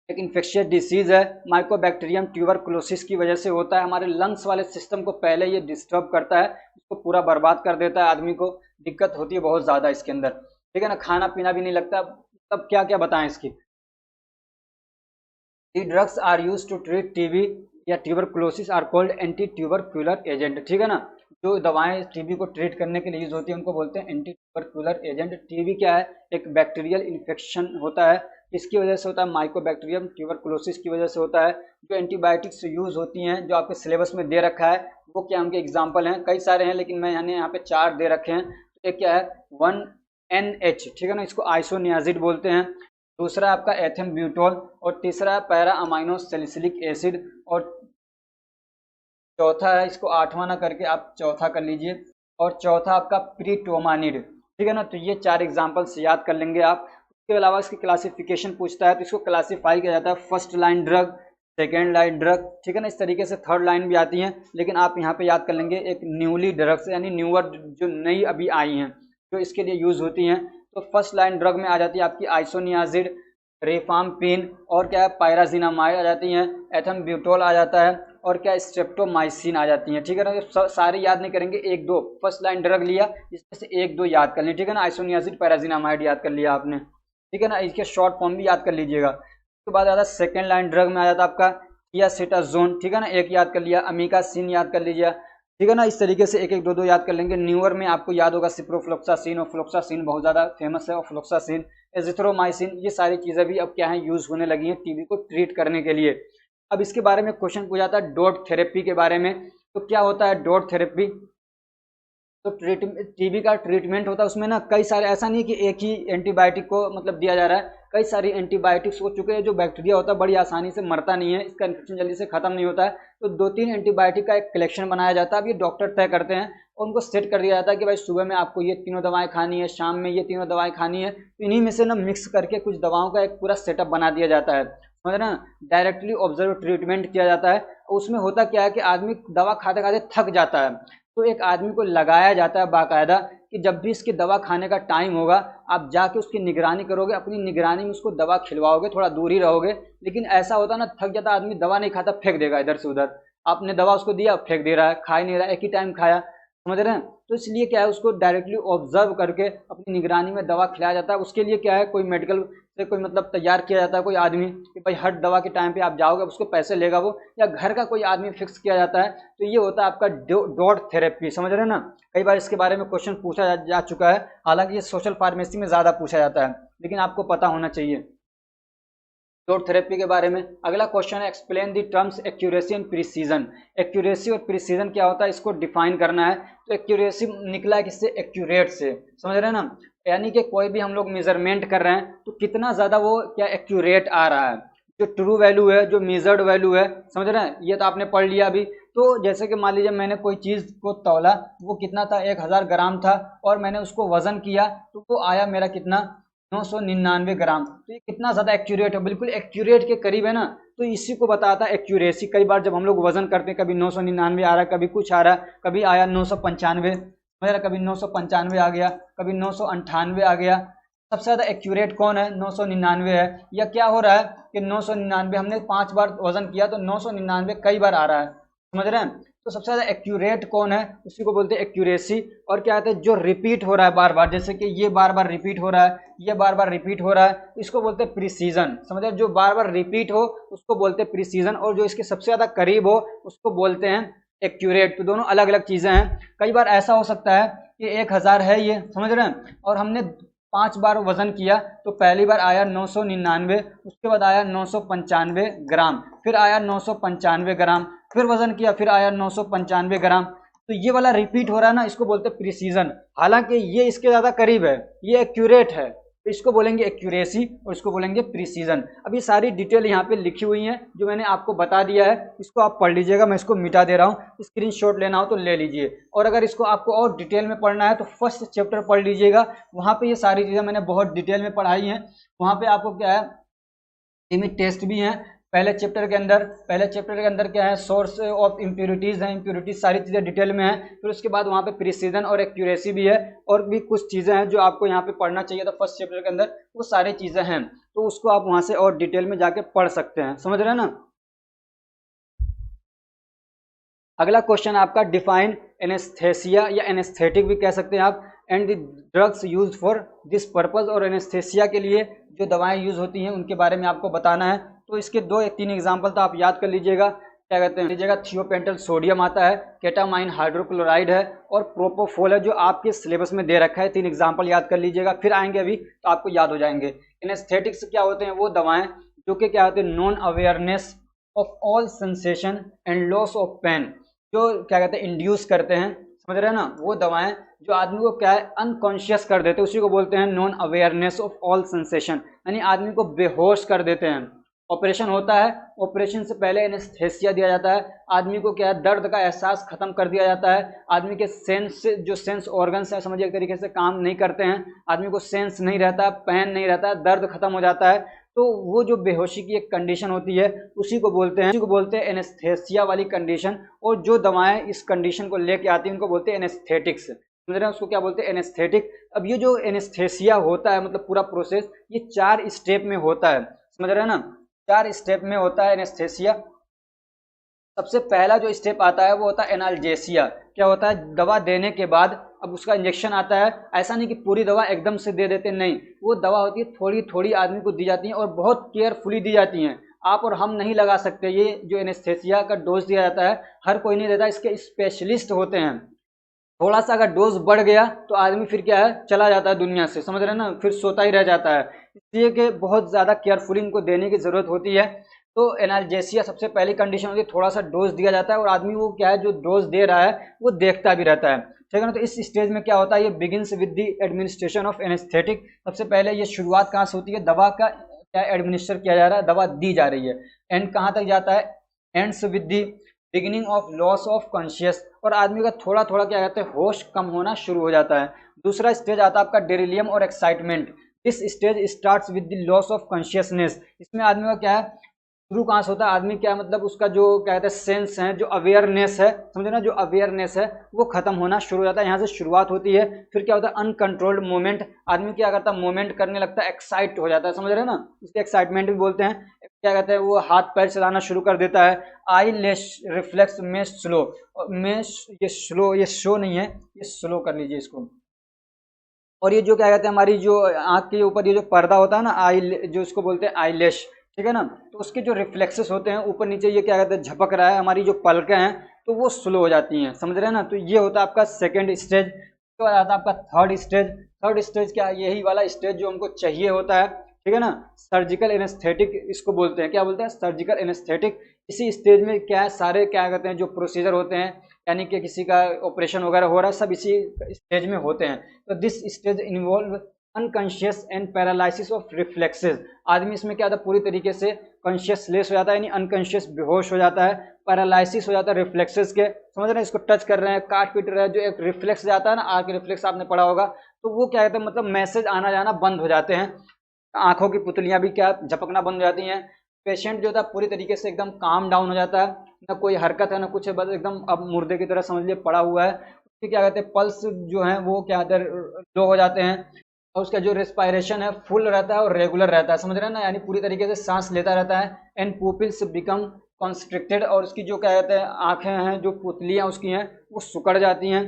एक इन्फेक्शियस डिसीज है, माइकोबैक्टीरियम ट्यूबरकुलोसिस की वजह से होता है। हमारे लंग्स वाले सिस्टम को पहले ये डिस्टर्ब करता है, उसको पूरा बर्बाद कर देता है, आदमी को दिक्कत होती है बहुत ज़्यादा इसके अंदर, ठीक है ना। खाना पीना भी नहीं लगता। तब क्या क्या बताएं इसकी। The drugs are use to treat TB या tuberculosis are called anti tubercular agent, ठीक है ना। जो दवाएं टीबी को ट्रीट करने के लिए यूज होती है उनको बोलते हैं एंटी ट्यूबरकुलर एजेंट। टीबी क्या है, एक बैक्टीरियल इन्फेक्शन होता है, इसकी वजह से होता है माइकोबैक्टीरियम ट्यूबरकुलोसिस की वजह से होता है। जो एंटीबायोटिक्स यूज होती हैं जो आपके सिलेबस में दे रखा है वो क्या उनके एग्जाम्पल हैं, कई सारे हैं लेकिन मैं यहाँ पे 4 दे रखे हैं। तो एक क्या है 1NH, ठीक है ना, इसको आइसोनियाजिड बोलते हैं। दूसरा आपका एथेम्ब्यूटोल, और तीसरा है पैरा अमाइनो सैलिसिलिक एसिड, और चौथा है, इसको 8वां ना करके आप चौथा कर लीजिए, और चौथा आपका प्रीटोमानिड, ठीक है ना। तो ये 4 एग्जाम्पल्स याद कर लेंगे आप। उसके अलावा इसकी क्लासिफिकेशन पूछता है तो इसको क्लासीफाई किया जाता है first line drug, second line drug, ठीक है ना। इस तरीके से थर्ड लाइन भी आती हैं, लेकिन आप यहाँ पे याद कर लेंगे एक न्यूली ड्रग्स, यानी न्यूअर, जो नई अभी आई हैं जो इसके लिए यूज होती हैं। तो फर्स्ट लाइन ड्रग में आ जाती है आपकी आइसोनियाजिड, रेफाम्पिन, और क्या है पायराजिनामाइड आ जाती हैं, एथम्ब्यूटोल आ जाता है, और क्या स्ट्रेप्टोमाइसिन आ जाती हैं, ठीक है ना। सारे याद नहीं करेंगे, 1-2 फर्स्ट लाइन ड्रग लिया जिसमें से 1-2 याद कर लें, ठीक है ना। आइसोनियाजिड पैराजिनामाइड याद कर लिया आपने, ठीक है ना, इसके शॉर्ट फॉर्म भी याद कर लीजिएगा। उसके बाद आता है सेकेंड लाइन ड्रग में आ जाता है आपका थियासीटाज़ोन, ठीक है ना, 1 याद कर लिया, अमीकासिन याद कर लीजिए, ठीक है ना। इस तरीके से 1-1 2-2 याद कर लेंगे। न्यूअर में आपको याद होगा सिप्रोफ्लोक्सासिन, और फ्लोक्सासिन बहुत ज़्यादा फेमस है, और फ्लोक्सासिन, एजिथ्रोमाइसिन, ये सारी चीज़ें भी अब क्या है यूज़ होने लगी हैं टीबी को ट्रीट करने के लिए। अब इसके बारे में क्वेश्चन पूछा जाता है डॉट थेरेपी के बारे में। तो क्या होता है डॉट थेरेपी, तो टीबी का ट्रीटमेंट होता है उसमें ना कई सारे, ऐसा नहीं कि एक ही एंटीबायोटिक को मतलब दिया जा रहा है, कई सारी एंटीबायोटिक्स हो चुके हैं। जो बैक्टीरिया होता है बड़ी आसानी से मरता नहीं है, इसका इन्फेक्शन जल्दी से खत्म नहीं होता है, तो 2-3 एंटीबायोटिक का एक कलेक्शन बनाया जाता है। अब ये डॉक्टर तय करते हैं और उनको सेट कर दिया जाता है कि भाई सुबह में आपको ये तीनों दवाएं खानी है, शाम में ये तीनों दवाएं खानी है। तो इन्हीं में से ना मिक्स करके कुछ दवाओं का एक पूरा सेटअप बना दिया जाता है, समझ रहे ना। डायरेक्टली ऑब्जर्व ट्रीटमेंट किया जाता है। उसमें होता क्या है कि आदमी दवा खाते खाते थक जाता है, तो एक आदमी को लगाया जाता है बाकायदा कि जब भी इसकी दवा खाने का टाइम होगा आप जाके उसकी निगरानी करोगे, अपनी निगरानी में उसको दवा खिलवाओगे, थोड़ा दूर ही रहोगे। लेकिन ऐसा होता है ना, थक जाता आदमी, दवा नहीं खाता, फेंक देगा इधर से उधर। आपने दवा उसको दिया, फेंक दे रहा है, खा ही नहीं रहा है, एक ही टाइम खाया, समझ रहे हैं। तो इसलिए क्या है, उसको डायरेक्टली ऑब्जर्व करके अपनी निगरानी में दवा खिलाया जाता है। उसके लिए क्या है, कोई मेडिकल से कोई मतलब तैयार किया जाता है कोई आदमी कि भाई हर दवा के टाइम पे आप जाओगे, उसको पैसे लेगा वो, या घर का कोई आदमी फिक्स किया जाता है। तो ये होता है आपका डॉट थेरेपी, समझ रहे हैं ना। कई बार इसके बारे में क्वेश्चन पूछा जा चुका है, हालांकि ये सोशल फार्मेसी में ज़्यादा पूछा जाता है, लेकिन आपको पता होना चाहिए डॉट थेरेपी के बारे में। अगला क्वेश्चन है explain the terms accuracy and precision. Accuracy और प्रिसीजन क्या होता है इसको डिफाइन करना है। तो एक्यूरेसी निकला है किससे, एक्यूरेट से, समझ रहे हैं ना। यानी कि कोई भी हम लोग मेजरमेंट कर रहे हैं तो कितना ज़्यादा वो क्या एक्यूरेट आ रहा है, जो ट्रू वैल्यू है, जो मेजर्ड वैल्यू है, समझ रहे हैं। ये तो आपने पढ़ लिया अभी। तो जैसे कि मान लीजिए मैंने कोई चीज़ को तौला, वो कितना था, 1000 ग्राम था, और मैंने उसको वजन किया तो वो आया मेरा कितना, 999 ग्राम। तो ये कितना ज़्यादा एक्यूरेट है, बिल्कुल एक्यूरेट के करीब है ना। तो इसी को बताता है एक्यूरेसी। कई बार जब हम लोग वजन करते हैं, कभी 999 आ रहा है, कभी कुछ आ रहा है, कभी आया 995, कभी 995 आ गया, कभी 998 आ गया। सबसे ज़्यादा एक्यूरेट कौन है, 999 है। या क्या हो रहा है कि 999 हमने 5 बार वजन किया तो 999 कई बार आ रहा है, समझ रहे हैं। तो सबसे ज़्यादा एक्यूरेट कौन है, उसी को बोलते हैं एक्यूरेसी। और क्या कहते हैं, जो रिपीट हो रहा है बार बार, जैसे कि ये बार बार रिपीट हो रहा है, ये बार बार रिपीट हो रहा है, इसको बोलते हैं प्रिसीजन। समझे, जो बार बार रिपीट हो उसको बोलते हैं प्रिसीजन, और जो इसके सबसे ज़्यादा करीब हो उसको बोलते हैं एक्यूरेट। तो दोनों अलग अलग चीज़ें हैं। कई बार ऐसा हो सकता है कि 1000 है ये, समझ रहे हैं, और हमने 5 बार वजन किया, तो पहली बार आया 999, उसके बाद आया 995 ग्राम, फिर आया 995 ग्राम, फिर वजन किया, फिर आया 995 ग्राम। तो ये वाला रिपीट हो रहा है ना, इसको बोलते हैं प्रिसीजन। हालांकि ये इसके ज़्यादा करीब है, ये एक्यूरेट है, तो इसको बोलेंगे एक्यूरेसी और इसको बोलेंगे प्रिसीजन। अब ये सारी डिटेल यहाँ पे लिखी हुई है जो मैंने आपको बता दिया है, इसको आप पढ़ लीजिएगा। मैं इसको मिटा दे रहा हूँ, स्क्रीनशॉट लेना हो तो ले लीजिए। और अगर इसको आपको और डिटेल में पढ़ना है तो फर्स्ट चैप्टर पढ़ लीजिएगा, वहाँ पे ये सारी चीज़ें मैंने बहुत डिटेल में पढ़ाई हैं। वहाँ पे आपको क्या है, लिमिट टेस्ट भी हैं पहले चैप्टर के अंदर क्या है, सोर्स ऑफ इम्प्योरिटीज़ हैं, इम्प्योरिटीज सारी चीज़ें डिटेल में है। फिर उसके बाद वहाँ पे प्रिसीजन और एक्यूरेसी भी है, और भी कुछ चीज़ें हैं जो आपको यहाँ पे पढ़ना चाहिए था फर्स्ट चैप्टर के अंदर, वो सारी चीज़ें हैं, तो उसको आप वहाँ से और डिटेल में जाके पढ़ सकते हैं। समझ रहे हैं ना। अगला क्वेश्चन आपका, डिफाइन एनेस्थेसिया या एनेस्थेटिक भी कह सकते हैं आप, and the drugs use for this purpose. और एनेस्थेसिया के लिए जो दवाएं यूज होती हैं उनके बारे में आपको बताना है। तो इसके 2 या 3 एग्जाम्पल तो आप याद कर लीजिएगा। क्या कहते हैं, लीजिएगा, थियोपेंटल सोडियम आता है, केटामाइन हाइड्रोक्लोराइड है, और प्रोपोफोल है, जो आपके सिलेबस में दे रखा है। 3 एग्जाम्पल याद कर लीजिएगा, फिर आएंगे अभी तो आपको याद हो जाएंगे। एनेस्थेटिक्स क्या होते हैं, वो दवाएं जो कि क्या होते हैं, non awareness of all sensation and loss of pain, जो क्या कहते हैं इंड्यूस करते हैं, समझ रहे हैं ना, वो दवाएं जो आदमी को क्या है अनकॉन्शियस कर देते हैं, उसी को बोलते हैं non awareness of all sensation, यानी आदमी को बेहोश कर देते हैं। ऑपरेशन होता है, ऑपरेशन से पहले एनेस्थेसिया दिया जाता है, आदमी को क्या है दर्द का एहसास खत्म कर दिया जाता है, आदमी के सेंस ऑर्गन्स है, समझिए एक तरीके से काम नहीं करते हैं, आदमी को सेंस नहीं रहता, पेन नहीं रहता, दर्द खत्म हो जाता है। तो वो जो बेहोशी की एक कंडीशन होती है उसी को बोलते हैं एनेस्थेसिया वाली कंडीशन। और जो दवाएं इस कंडीशन को लेके आती हैं उनको बोलते हैं एनेस्थेटिक्स। समझ रहे हैं, उसको क्या बोलते हैं, एनेस्थेटिक। अब ये जो एनेस्थेसिया होता है, मतलब पूरा प्रोसेस ये 4 स्टेप में होता है, समझ रहे हैं ना, 4 स्टेप में होता है एनेस्थेसिया। सबसे पहला जो स्टेप आता है वो होता है एनाल्जेसिया। क्या होता है, दवा देने के बाद अब उसका इंजेक्शन आता है। ऐसा नहीं कि पूरी दवा एकदम से दे देते, नहीं, वो दवा होती है थोड़ी थोड़ी आदमी को दी जाती है और बहुत केयरफुली दी जाती हैं। आप और हम नहीं लगा सकते। ये जो एनेस्थेसिया का डोज दिया जाता है हर कोई नहीं देता, इसके स्पेशलिस्ट होते हैं। थोड़ा सा अगर डोज बढ़ गया तो आदमी फिर क्या है चला जाता है दुनिया से, समझ रहे हैं ना, फिर सोता ही रह जाता है। इसलिए कि बहुत ज़्यादा केयरफुली इनको देने की ज़रूरत होती है। तो एनाल्जेसिया सबसे पहली कंडीशन होती है, थोड़ा सा डोज दिया जाता है और आदमी वो क्या है जो डोज दे रहा है वो देखता भी रहता है, ठीक है ना। तो इस स्टेज में क्या होता है, ये begins with the administration of anaesthetic. सबसे पहले ये शुरुआत कहाँ से होती है, दवा का क्या एडमिनिस्टर किया जा रहा है, दवा दी जा रही है। एंड कहाँ तक जाता है, ends with the beginning of loss of conscious, और आदमी का थोड़ा थोड़ा क्या कहते हैं होश कम होना शुरू हो जाता है। दूसरा स्टेज आता है आपका डेरिलियम और excitement. This stage starts with the loss of consciousness. इसमें आदमी का क्या है शुरू कहाँ से होता है, आदमी क्या मतलब उसका जो क्या कहते हैं सेंस है, जो अवेयरनेस है, समझे ना, जो अवेयरनेस है वो खत्म होना शुरू हो जाता है, यहाँ से शुरुआत होती है। फिर क्या होता है अनकंट्रोल्ड मूवमेंट, आदमी क्या करता है मूवमेंट करने लगता है, एक्साइट हो जाता है, समझ रहे हैं ना, इसके एक्साइटमेंट भी बोलते हैं। क्या कहते हैं वो हाथ पैर चलाना शुरू कर देता है। आई लैश रिफ्लेक्स में स्लो, में ये शो नहीं है, ये स्लो कर लीजिए इसको। और ये जो क्या कहते हैं हमारी जो आँख के ऊपर ये जो पर्दा होता है ना, आई जो इसको बोलते हैं आई लैश, ठीक है ना, तो उसके जो रिफ्लेक्सेस होते हैं ऊपर नीचे ये क्या कहते हैं झपक रहा है, हमारी जो पलकें हैं तो वो स्लो हो जाती हैं, समझ रहे हैं ना। तो ये होता है आपका सेकंड स्टेज। तो आता है आपका थर्ड स्टेज। थर्ड स्टेज क्या, यही वाला स्टेज जो हमको चाहिए होता है, ठीक है ना, सर्जिकल एनेस्थेटिक इसको बोलते हैं। क्या बोलते हैं, सर्जिकल एनेस्थेटिक। इसी स्टेज में क्या है सारे क्या कहते हैं जो प्रोसीजर होते हैं, यानी कि किसी का ऑपरेशन वगैरह हो रहा है सब इसी स्टेज में होते हैं। तो this stage involve unconscious and paralysis of reflexes. आदमी इसमें क्या होता है पूरी तरीके से कॉन्शियसलेस हो जाता है, यानी अनकॉन्शियस बेहोश हो जाता है, पैरालिसिस हो जाता है रिफ्लेक्सेस के, समझ रहे हैं, इसको टच कर रहे हैं, काट पीट रहे हैं, जो एक रिफ्लेक्स जाता है ना, आँख रिफ्लेक्स आपने पढ़ा होगा, तो वो क्या कहते हैं मतलब मैसेज आना जाना बंद हो जाते हैं, आंखों की पुतलियां भी क्या झपकना बंद हो जाती हैं। पेशेंट जो था पूरी तरीके से एकदम काम डाउन हो जाता है, ना कोई हरकत है ना कुछ है, बस एकदम अब मुर्दे की तरह समझ लिए पड़ा हुआ है। उसके क्या कहते हैं पल्स जो है वो क्या कहते हैं लो हो जाते हैं, और उसका जो रेस्पायरेशन है फुल रहता है और रेगुलर रहता है, समझ रहे हैं ना, यानी पूरी तरीके से सांस लेता रहता है। एंड पुपिल्स बिकम कॉन्स्ट्रिक्टेड, और उसकी जो क्या कहते हैं आंखें हैं जो पुतलियाँ उसकी हैं वो सिकुड़ जाती हैं,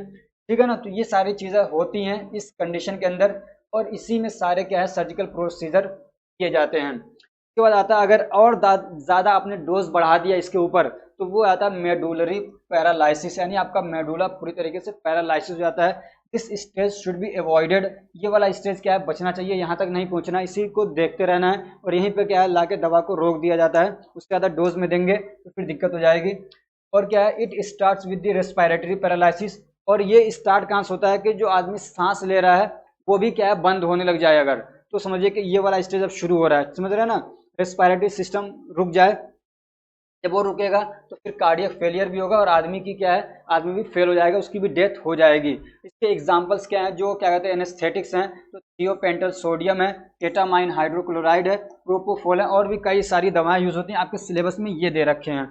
ठीक है ना। तो ये सारी चीज़ें होती हैं इस कंडीशन के अंदर, और इसी में सारे क्या है सर्जिकल प्रोसीजर किए जाते हैं। उसके बाद आता है अगर और ज़्यादा आपने डोज बढ़ा दिया इसके ऊपर तो वो आता है मेडुलरी पैरालाइसिस, यानी आपका मेडुला पूरी तरीके से पैरालाइसिस हो जाता है। This stage should be avoided, ये वाला स्टेज क्या है बचना चाहिए, यहाँ तक नहीं पहुँचना, इसी को देखते रहना है। और यहीं पे क्या है लाके दवा को रोक दिया जाता है, उसके ज़्यादा डोज में देंगे तो फिर दिक्कत हो जाएगी। और क्या है it starts with the respiratory paralysis, और ये स्टार्ट कहाँ से होता है कि जो आदमी सांस ले रहा है वो भी क्या है बंद होने लग जाए अगर, तो समझिए कि ये वाला स्टेज अब शुरू हो रहा है, समझ रहे हैं ना, रेस्पिरेटरी सिस्टम रुक जाए। जब वो रुकेगा तो फिर कार्डियक फेलियर भी होगा और आदमी की क्या है आदमी भी फेल हो जाएगा, उसकी भी डेथ हो जाएगी। इसके एग्जांपल्स क्या हैं जो क्या कहते हैं एनेस्थेटिक्स हैं, तो थियोपेंटल सोडियम है, केटामाइन हाइड्रोक्लोराइड है, प्रोपोफोल है, और भी कई सारी दवाएं यूज होती हैं, आपके सिलेबस में ये दे रखे हैं।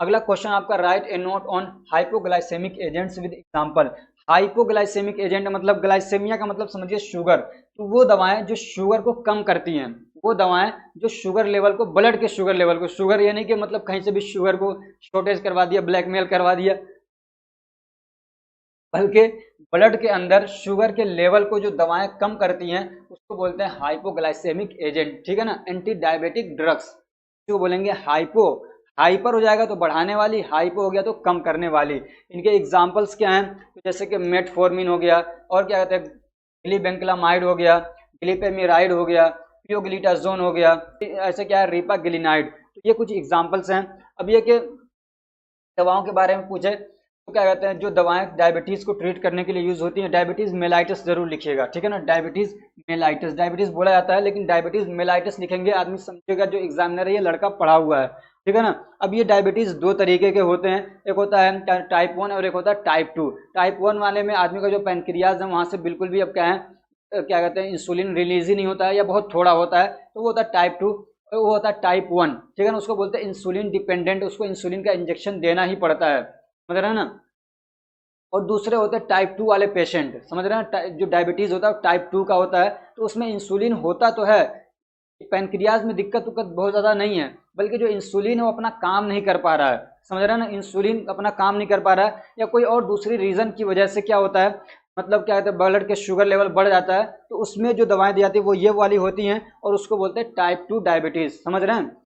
अगला क्वेश्चन आपका write a note on hypoglycaemic agents with example. Hypoglycaemic agent मतलब ग्लाइसेमिया का मतलब समझिए शुगर, तो वो दवाएं जो शुगर को कम करती हैं, वो दवाएं जो शुगर लेवल को, ब्लड के शुगर लेवल को, शुगर ये नहीं कि मतलब कहीं से भी शुगर को शॉर्टेज करवा दिया, ब्लैकमेल करवा दिया, बल्कि ब्लड के अंदर शुगर के लेवल को जो दवाएं कम करती हैं उसको बोलते हैं हाइपोग्लाइसेमिक एजेंट, ठीक है ना। एंटी डायबिटिक ड्रग्स जो बोलेंगे हाइपो, हाइपर हो जाएगा तो बढ़ाने वाली, हाइपो हो गया तो कम करने वाली। इनके एग्जांपल्स क्या हैं, तो जैसे कि मेटफॉर्मिन हो गया, और क्या कहते हैं ग्लिबेंक्लामाइड हो गया, ग्लिपेमिराइड हो गया, पियोग्लिटाजोन हो गया, ऐसे क्या है रिपागिलिनाइड, तो ये कुछ एग्जांपल्स हैं। अब ये कि दवाओं के बारे में पूछे तो क्या कहते हैं जो दवाएं डायबिटीज़ को ट्रीट करने के लिए यूज़ होती हैं, डायबिटीज़ मेलाइटिस जरूर लिखिएगा, ठीक है ना, डायबिटीज़ मेलाइटिस, डायबिटीज़ बोला जाता है लेकिन डायबिटीज़ मेलाइटिस लिखेंगे, आदमी समझेगा जो एग्जामिनर है ये लड़का पढ़ा हुआ है, ठीक है ना। अब ये डायबिटीज़ दो तरीके के होते हैं, एक होता है टाइप 1 और एक होता है टाइप 2। टाइप 1 वाले में आदमी का जो पैनक्रियाज है वहाँ से बिल्कुल भी अब क्या है क्या कहते हैं इंसुलिन रिलीज ही नहीं होता है या बहुत थोड़ा होता है, तो वो होता है टाइप 2। वो होता है टाइप 1, ठीक है ना, उसको बोलते हैं इंसुलिन डिपेंडेंट, उसको इंसुलिन का इंजेक्शन देना ही पड़ता है, समझ रहे हैं ना। और दूसरे होते हैं टाइप 2 वाले पेशेंट, समझ रहे हैं, जो डायबिटीज़ होता है टाइप 2 का होता है, तो उसमें इंसुलिन होता तो है, पैनक्रियाज में दिक्कत उक्कत बहुत ज़्यादा नहीं है, बल्कि जो इंसुलिन है वो अपना काम नहीं कर पा रहा है, समझ रहे हैं ना, इंसुलिन अपना काम नहीं कर पा रहा है या कोई और दूसरी रीज़न की वजह से क्या होता है, मतलब क्या कहते हैं ब्लड के शुगर लेवल बढ़ जाता है, तो उसमें जो दवाएं दी जाती है वो ये वाली होती हैं और उसको बोलते हैं टाइप 2 डायबिटीज़, समझ रहे हैं।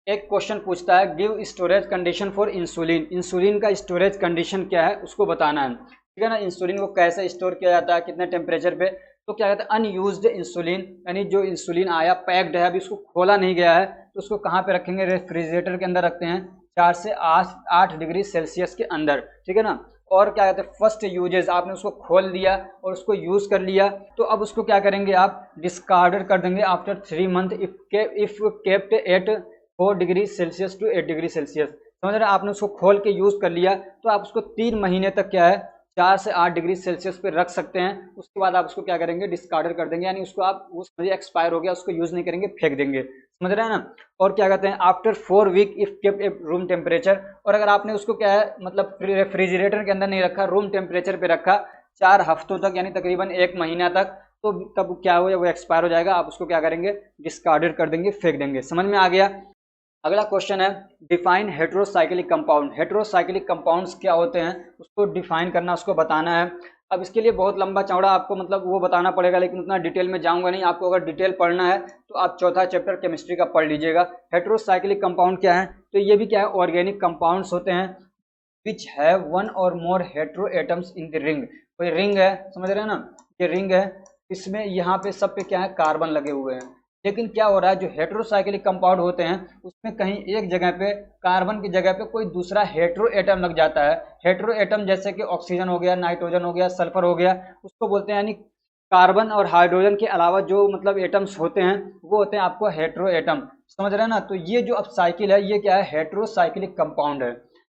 एक क्वेश्चन पूछता है give storage condition for insulin, insulin का स्टोरेज कंडीशन क्या है उसको बताना है, ठीक है ना। इंसुलिन को कैसे स्टोर किया जाता है, कितने टेम्परेचर पे, तो क्या कहते हैं अनयूज्ड इंसुलिन, यानी जो इंसुलिन आया पैक्ड है अभी उसको खोला नहीं गया है, तो उसको कहाँ पे रखेंगे, रेफ्रिजरेटर के अंदर रखते हैं 4 से 8 डिग्री सेल्सियस के अंदर, ठीक है ना। और क्या कहते हैं फर्स्ट यूजेज, आपने उसको खोल दिया और उसको यूज़ कर लिया, तो अब उसको क्या करेंगे आप डिस्कार्ड कर देंगे after 3 month if kept at 4 degree Celsius to 8 degree Celsius, समझ रहे हैं, आपने उसको खोल के यूज़ कर लिया तो आप उसको 3 महीने तक क्या है 4 से 8 डिग्री सेल्सियस पे रख सकते हैं। उसके बाद आप उसको क्या करेंगे डिस्कार्ड कर देंगे, यानी उसको आप वो समझिए एक्सपायर हो गया, उसको यूज़ नहीं करेंगे, फेंक देंगे, समझ रहे हैं ना। और क्या कहते हैं after 4 week if kept a room temperature, और अगर आपने उसको क्या है मतलब रेफ्रिजरेटर के अंदर नहीं रखा, रूम टेम्परेचर पे रखा 4 हफ्तों तक यानी तकरीबन 1 महीना तक, तो तब क्या हो वो एक्सपायर हो जाएगा, आप उसको क्या करेंगे डिस्कार्डेड कर देंगे, फेंक देंगे, समझ में आ गया। अगला क्वेश्चन है define heterocyclic compound, heterocyclic compounds क्या होते हैं उसको डिफाइन करना, उसको बताना है। अब इसके लिए बहुत लंबा चौड़ा आपको मतलब वो बताना पड़ेगा, लेकिन उतना डिटेल में जाऊंगा नहीं, आपको अगर डिटेल पढ़ना है तो आप चौथा चैप्टर केमिस्ट्री का पढ़ लीजिएगा। हेट्रोसाइक्लिक कंपाउंड क्या है, तो ये भी क्या है ऑर्गेनिक कंपाउंड्स होते हैं विच हैव 1 और more heteroatoms in the ring, कोई रिंग है, समझ रहे हैं ना, ये रिंग है, इसमें यहाँ पे सब पे क्या है कार्बन लगे हुए हैं, लेकिन क्या हो रहा है जो हेट्रोसाइक्लिक कंपाउंड होते हैं उसमें कहीं एक जगह पे कार्बन की जगह पे कोई दूसरा हेट्रो एटम लग जाता है। हेट्रो एटम जैसे कि ऑक्सीजन हो गया, नाइट्रोजन हो गया, सल्फर हो गया, उसको बोलते हैं, यानी कार्बन और हाइड्रोजन के अलावा जो मतलब एटम्स होते हैं वो होते हैं आपको हेट्रो एटम, समझ रहे हैं ना। तो ये जो अब साइकिल है ये क्या है हेट्रोसाइक्लिक कंपाउंड है,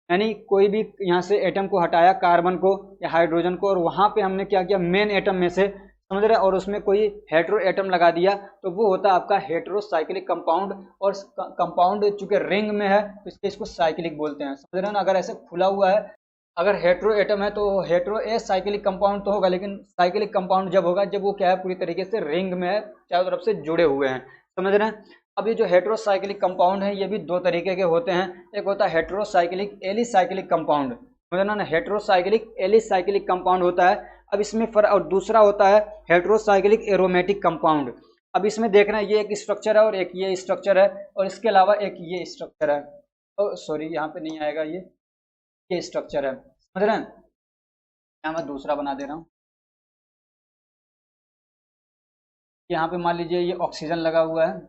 यानी कोई भी यहाँ से एटम को हटाया कार्बन को या हाइड्रोजन को, और वहाँ पे हमने क्या किया मेन एटम में से, समझ रहे हैं, और उसमें कोई हेट्रो एटम लगा दिया, तो वो होता है आपका हेट्रोसाइक्लिक कंपाउंड। और कंपाउंड चूंकि रिंग में है तो इसको साइक्लिक बोलते हैं, समझ रहे हैं ना। अगर ऐसे खुला हुआ है अगर हेट्रो एटम है तो हेट्रो ए साइक्लिक कंपाउंड तो होगा, लेकिन साइक्लिक कंपाउंड जब होगा जब वो क्या है पूरी तरीके से रिंग में है, चारों तरफ से जुड़े हुए हैं, समझ रहे हैं। अब ये जो हेट्रोसाइक्लिक कंपाउंड है ये भी दो तरीके के होते हैं, एक होता है हेट्रोसाइक्लिक एलिसाइक्लिक कंपाउंड, समझ ना, हेट्रोसाइक्लिक एलिसाइक्लिक कंपाउंड होता है। अब इसमें फर्क, और दूसरा होता है हेट्रोसाइक्लिक एरोमेटिक कंपाउंड। अब इसमें देखना ये एक स्ट्रक्चर है और एक ये स्ट्रक्चर है, और इसके अलावा एक ये स्ट्रक्चर है, सॉरी यहाँ पे नहीं आएगा, ये स्ट्रक्चर है, समझ रहे हैं। यहाँ मैं दूसरा बना दे रहा हूँ। यहाँ पे मान लीजिए ये ऑक्सीजन लगा हुआ है,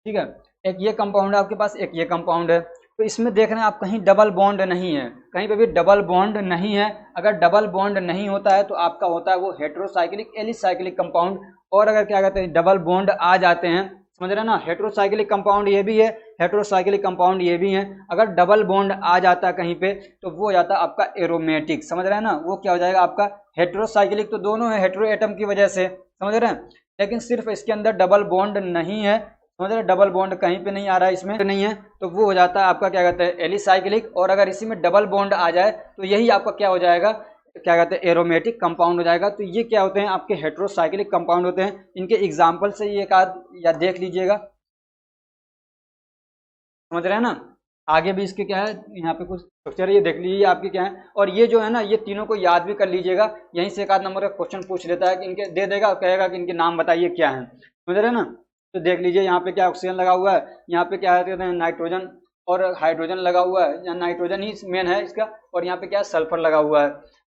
ठीक है, एक ये कंपाउंड है आपके पास, एक ये कंपाउंड है। तो इसमें देख रहे हैं आप कहीं डबल बॉन्ड नहीं है, कहीं पे भी डबल बॉन्ड नहीं है। अगर डबल बॉन्ड नहीं होता है तो आपका होता है वो हेट्रोसाइक्लिक एलिसाइक्लिक कंपाउंड। और अगर क्या कहते हैं डबल बॉन्ड आ जाते हैं, समझ रहे हैं ना, हेट्रोसाइक्लिक कंपाउंड ये भी है, हेट्रोसाइक्लिक कंपाउंड ये भी है। अगर डबल बॉन्ड आ जाता है कहीं पे तो वो हो जाता है आपका एरोमेटिक, समझ रहे हैं ना, वो क्या हो जाएगा आपका हेट्रोसाइक्लिक। तो दोनों है हेट्रो एटम की वजह से, समझ रहे हैं, लेकिन सिर्फ इसके अंदर डबल बॉन्ड नहीं है, समझ रहे, डबल बॉन्ड कहीं पे नहीं आ रहा है, इसमें नहीं है, तो वो हो जाता है आपका क्या कहते हैं एलिसाइक्लिक। और अगर इसी में डबल बॉन्ड आ जाए तो यही आपका क्या हो जाएगा, क्या कहते हैं एरोमेटिक कंपाउंड हो जाएगा। तो ये क्या होते हैं आपके हेट्रोसाइक्लिक कंपाउंड होते हैं। इनके एग्जाम्पल से ये एक आध या देख लीजिएगा, समझ रहे हैं ना। आगे भी इसके क्या है, यहाँ पे कुछ स्ट्रक्चर ये देख लीजिए आपके क्या है। और ये जो है ना ये तीनों को याद भी कर लीजिएगा, यहीं से एक आध नंबर का क्वेश्चन पूछ लेता है कि इनके दे देगा, कहेगा कि इनके नाम बताइए क्या है, समझ रहे हैं ना। तो देख लीजिए यहाँ पे क्या ऑक्सीजन लगा हुआ है, यहाँ पे क्या कहते हैं नाइट्रोजन और हाइड्रोजन लगा हुआ है, या नाइट्रोजन ही मेन है इसका, और यहाँ पे क्या सल्फर लगा हुआ है।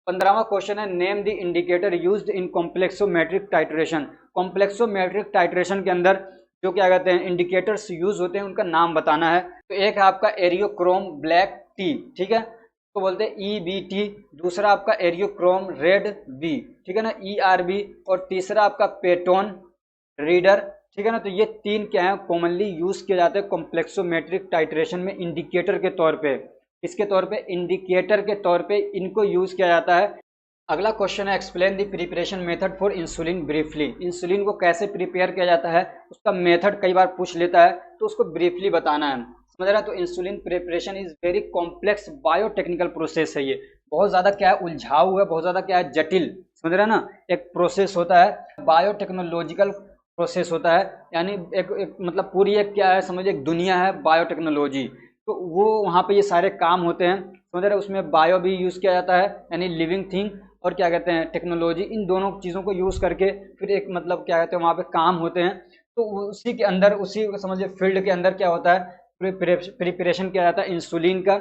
15वां क्वेश्चन है name the indicator used in complexometric titration. Complexometric titration के अंदर जो क्या कहते हैं इंडिकेटर्स यूज होते हैं उनका नाम बताना है। तो एक है आपका एरियोक्रोम ब्लैक टी, ठीक है, तो बोलते हैं EBT। दूसरा आपका एरियोक्रोम रेड बी, ठीक है ना, ERB। और तीसरा आपका पेटोन रीडर, ठीक है ना। तो ये तीन क्या है कॉमनली यूज किए जाते हैं कॉम्प्लेक्सोमेट्रिक टाइट्रेशन में इंडिकेटर के तौर पे, इसके तौर पे इंडिकेटर के तौर पे इनको यूज किया जाता है। अगला क्वेश्चन है explain the preparation method for insulin briefly. Insulin को कैसे प्रिपेयर किया जाता है उसका मेथड कई बार पूछ लेता है, तो उसको ब्रीफली बताना है, समझ रहा है। तो insulin preparation is very complex biotechnical process है, ये बहुत ज़्यादा क्या है उलझाऊ है, बहुत ज़्यादा क्या है जटिल, समझ रहे हैं ना। एक प्रोसेस होता है बायोटेक्नोलॉजिकल प्रोसेस होता है, यानी एक मतलब पूरी एक क्या है समझिए एक दुनिया है बायोटेक्नोलॉजी। तो वो वहाँ पे ये सारे काम होते हैं, समझ रहे हैं। उसमें बायो भी यूज़ किया जाता है यानी लिविंग थिंग, और क्या कहते हैं टेक्नोलॉजी, इन दोनों चीज़ों को यूज़ करके फिर एक मतलब क्या कहते हैं वहाँ पे काम होते हैं। तो उसी के अंदर उसी समझिए फील्ड के अंदर क्या होता है प्रिपरेशन किया जाता है इंसुलिन का।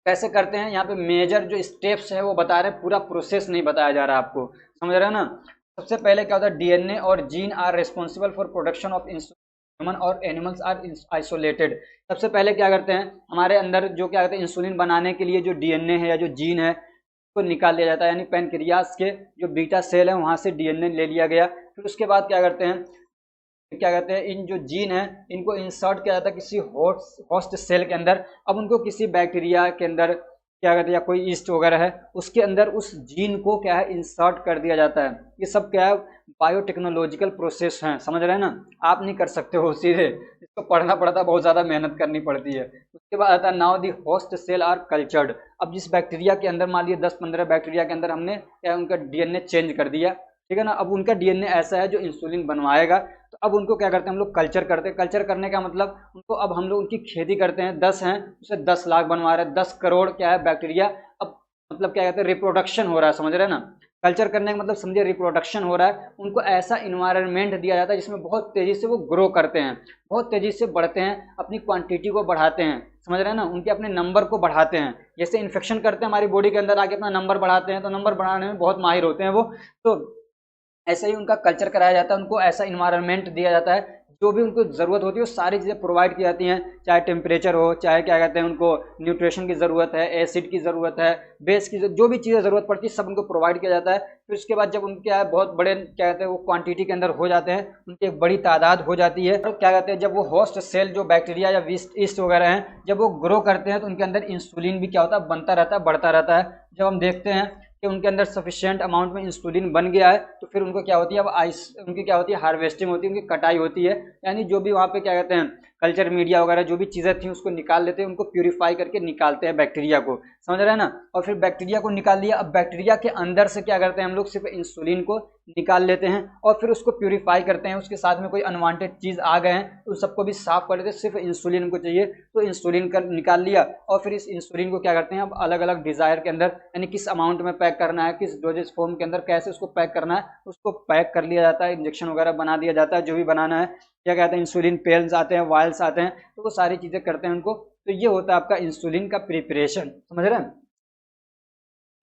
कैसे करते हैं यहाँ पे मेजर जो स्टेप्स है वो बता रहे हैं, पूरा प्रोसेस नहीं बताया जा रहा है आपको, समझ रहे हैं ना। सबसे पहले क्या होता है DNA और gene are responsible for production of insulin, human और एनिमल्स आर आइसोलेटेड। सबसे पहले क्या करते हैं हमारे अंदर जो क्या कहते हैं इंसुलिन बनाने के लिए जो DNA है या जो जीन है को निकाल लिया जाता है, यानी पैनक्रियास के जो बीटा सेल है वहाँ से DNA ले लिया गया। फिर उसके बाद क्या करते हैं क्या कहते हैं इन जो जीन है इनको इंसर्ट किया जाता है किसी होस्ट सेल के अंदर। अब उनको किसी बैक्टीरिया के अंदर क्या कहते हैं या कोई ईस्ट वगैरह है उसके अंदर उस जीन को क्या है इंसर्ट कर दिया जाता है। ये सब क्या है बायोटेक्नोलॉजिकल प्रोसेस हैं, समझ रहे हैं ना। आप नहीं कर सकते हो सीधे, इसको पढ़ना पड़ता है, बहुत ज़्यादा मेहनत करनी पड़ती है। उसके बाद आता है now the host cell are cultured. अब जिस बैक्टीरिया के अंदर मान लीजिए 10-15 बैक्टीरिया के अंदर हमने क्या उनका DNA चेंज कर दिया, ठीक है ना। अब उनका DNA ऐसा है जो इंसुलिन बनवाएगा, तो अब उनको क्या करते हैं हम लोग कल्चर करते हैं। कल्चर करने का मतलब उनको अब हम लोग उनकी खेती करते हैं, 10 हैं उसे 10 लाख बनवा रहे हैं, 10 करोड़ क्या है बैक्टीरिया। अब मतलब क्या कहते हैं रिप्रोडक्शन हो रहा है, समझ रहे हैं ना। कल्चर करने का मतलब समझिए रिप्रोडक्शन हो रहा है। उनको ऐसा इन्वायरमेंट दिया जाता है जिसमें बहुत तेज़ी से वो ग्रो करते हैं, बहुत तेज़ी से बढ़ते हैं, अपनी क्वांटिटी को बढ़ाते हैं, समझ रहे हैं ना, उनके अपने नंबर को बढ़ाते हैं। जैसे इन्फेक्शन करते हैं हमारी बॉडी के अंदर आके अपना नंबर बढ़ाते हैं, तो नंबर बढ़ाने में बहुत माहिर होते हैं वो। तो ऐसे ही उनका कल्चर कराया जाता है, उनको ऐसा इन्वायरमेंट दिया जाता है जो भी उनको ज़रूरत होती है वो सारी चीज़ें प्रोवाइड की जाती हैं, चाहे टेम्परेचर हो, चाहे क्या कहते हैं उनको न्यूट्रिशन की ज़रूरत है, एसिड की ज़रूरत है, बेस की जो भी चीज़ें ज़रूरत पड़ती है सब उनको प्रोवाइड किया जाता है। फिर उसके बाद जब उनके बहुत बड़े क्या कहते हैं वो क्वांटिटी के अंदर हो जाते हैं, उनकी एक बड़ी तादाद हो जाती है, तो क्या कहते हैं जब वो होस्ट सेल जो बैक्टीरिया या ईस्ट वगैरह हैं जब वो ग्रो करते हैं तो उनके अंदर इंसुलिन भी क्या होता है बनता रहता है, बढ़ता रहता है। जब हम देखते हैं कि उनके अंदर सफिशिएंट अमाउंट में इंसुलिन बन गया है तो फिर उनको क्या होती है अब उनकी क्या होती है हार्वेस्टिंग होती है, उनकी कटाई होती है, यानी जो भी वहाँ पे क्या कहते हैं कल्चर मीडिया वगैरह जो भी चीज़ें थी उसको निकाल लेते हैं, उनको प्यूरिफाई करके निकालते हैं बैक्टीरिया को, समझ रहे हैं ना। और फिर बैक्टीरिया को निकाल लिया, अब बैक्टीरिया के अंदर से क्या करते हैं हम लोग, सिर्फ इंसुलिन को निकाल लेते हैं और फिर उसको प्यूरिफाई करते हैं। उसके साथ में कोई अनवांटेड चीज़ आ गए हैं तो उन सबको भी साफ कर देते हैं, सिर्फ इंसुलिन हमको चाहिए तो इंसुलिन का निकाल लिया। और फिर इस इंसुलिन को क्या करते हैं अब अलग अलग डिज़ायर के अंदर, यानी किस अमाउंट में पैक करना है, किस डोजेज फॉर्म के अंदर कैसे उसको पैक करना है, उसको पैक कर लिया जाता है, इंजेक्शन वगैरह बना दिया जाता है, जो भी बनाना है। क्या कहते हैं, इंसुलिन पेल्स आते हैं, वायल्स आते हैं, तो वो सारी चीज़ें करते हैं उनको। तो ये होता है आपका इंसुलिन का प्रिपरेशन, समझ रहे हैं।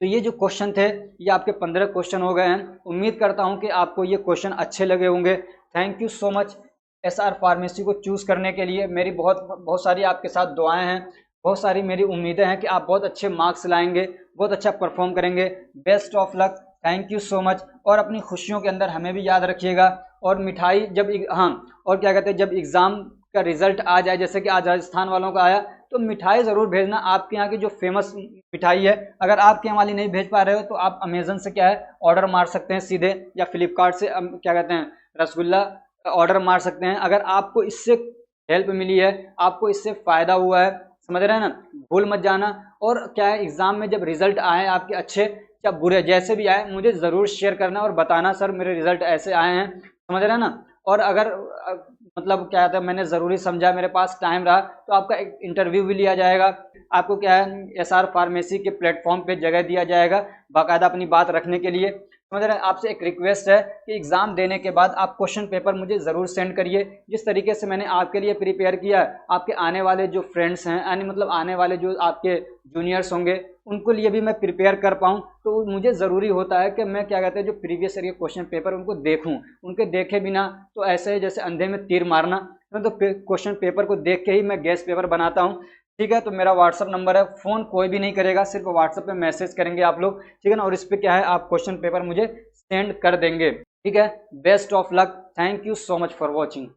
तो ये जो क्वेश्चन थे ये आपके 15 क्वेश्चन हो गए हैं। उम्मीद करता हूँ कि आपको ये क्वेश्चन अच्छे लगे होंगे। Thank you so much SR pharmacy को चूज़ करने के लिए। मेरी बहुत सारी आपके साथ दुआएं हैं, बहुत सारी मेरी उम्मीदें हैं कि आप बहुत अच्छे मार्क्स लाएंगे, बहुत अच्छा परफॉर्म करेंगे। Best of luck, thank you so much. और अपनी खुशियों के अंदर हमें भी याद रखिएगा। और मिठाई जब और क्या कहते हैं, जब एग्ज़ाम का रिजल्ट आ जाए, जैसे कि आज राजस्थान वालों का आया, तो मिठाई ज़रूर भेजना। आपके यहाँ की जो फेमस मिठाई है, अगर आपके यहाँ वाली नहीं भेज पा रहे हो तो आप अमेजन से क्या है ऑर्डर मार सकते हैं सीधे, या फ्लिपकार्ट से क्या कहते हैं रसगुल्ला ऑर्डर मार सकते हैं। अगर आपको इससे हेल्प मिली है, आपको इससे फ़ायदा हुआ है, समझ रहे हैं ना, भूल मत जाना। और क्या है, एग्ज़ाम में जब रिजल्ट आए आपके अच्छे या बुरे जैसे भी आए, मुझे ज़रूर शेयर करना और बताना सर मेरे रिजल्ट ऐसे आए हैं, समझ रहे हैं ना। और अगर मतलब क्या था, मैंने ज़रूरी समझा, मेरे पास टाइम रहा, तो आपका एक इंटरव्यू भी लिया जाएगा। आपको क्या है एसआर फार्मेसी के प्लेटफॉर्म पे जगह दिया जाएगा बाकायदा अपनी बात रखने के लिए, समझ रहे हैं। आपसे एक रिक्वेस्ट है कि एग्ज़ाम देने के बाद आप क्वेश्चन पेपर मुझे ज़रूर सेंड करिए। जिस तरीके से मैंने आपके लिए प्रिपेयर किया, आपके आने वाले जो फ्रेंड्स हैं, यानी मतलब आने वाले जो आपके जूनियर्स होंगे, उनको लिए भी मैं प्रिपेयर कर पाऊँ, तो मुझे ज़रूरी होता है कि मैं क्या कहते हैं जो प्रीवियस ईयर के क्वेश्चन पेपर उनको देखूँ। उनके देखे बिना तो ऐसे जैसे अंधे में तीर मारना, तो क्वेश्चन पेपर को देख के ही मैं गेस पेपर बनाता हूँ, ठीक है। तो मेरा व्हाट्सअप नंबर है, फ़ोन कोई भी नहीं करेगा, सिर्फ व्हाट्सअप पे मैसेज करेंगे आप लोग, ठीक है ना। और इस पर क्या है आप क्वेश्चन पेपर मुझे सेंड कर देंगे, ठीक है। Best of luck, thank you so much for watching.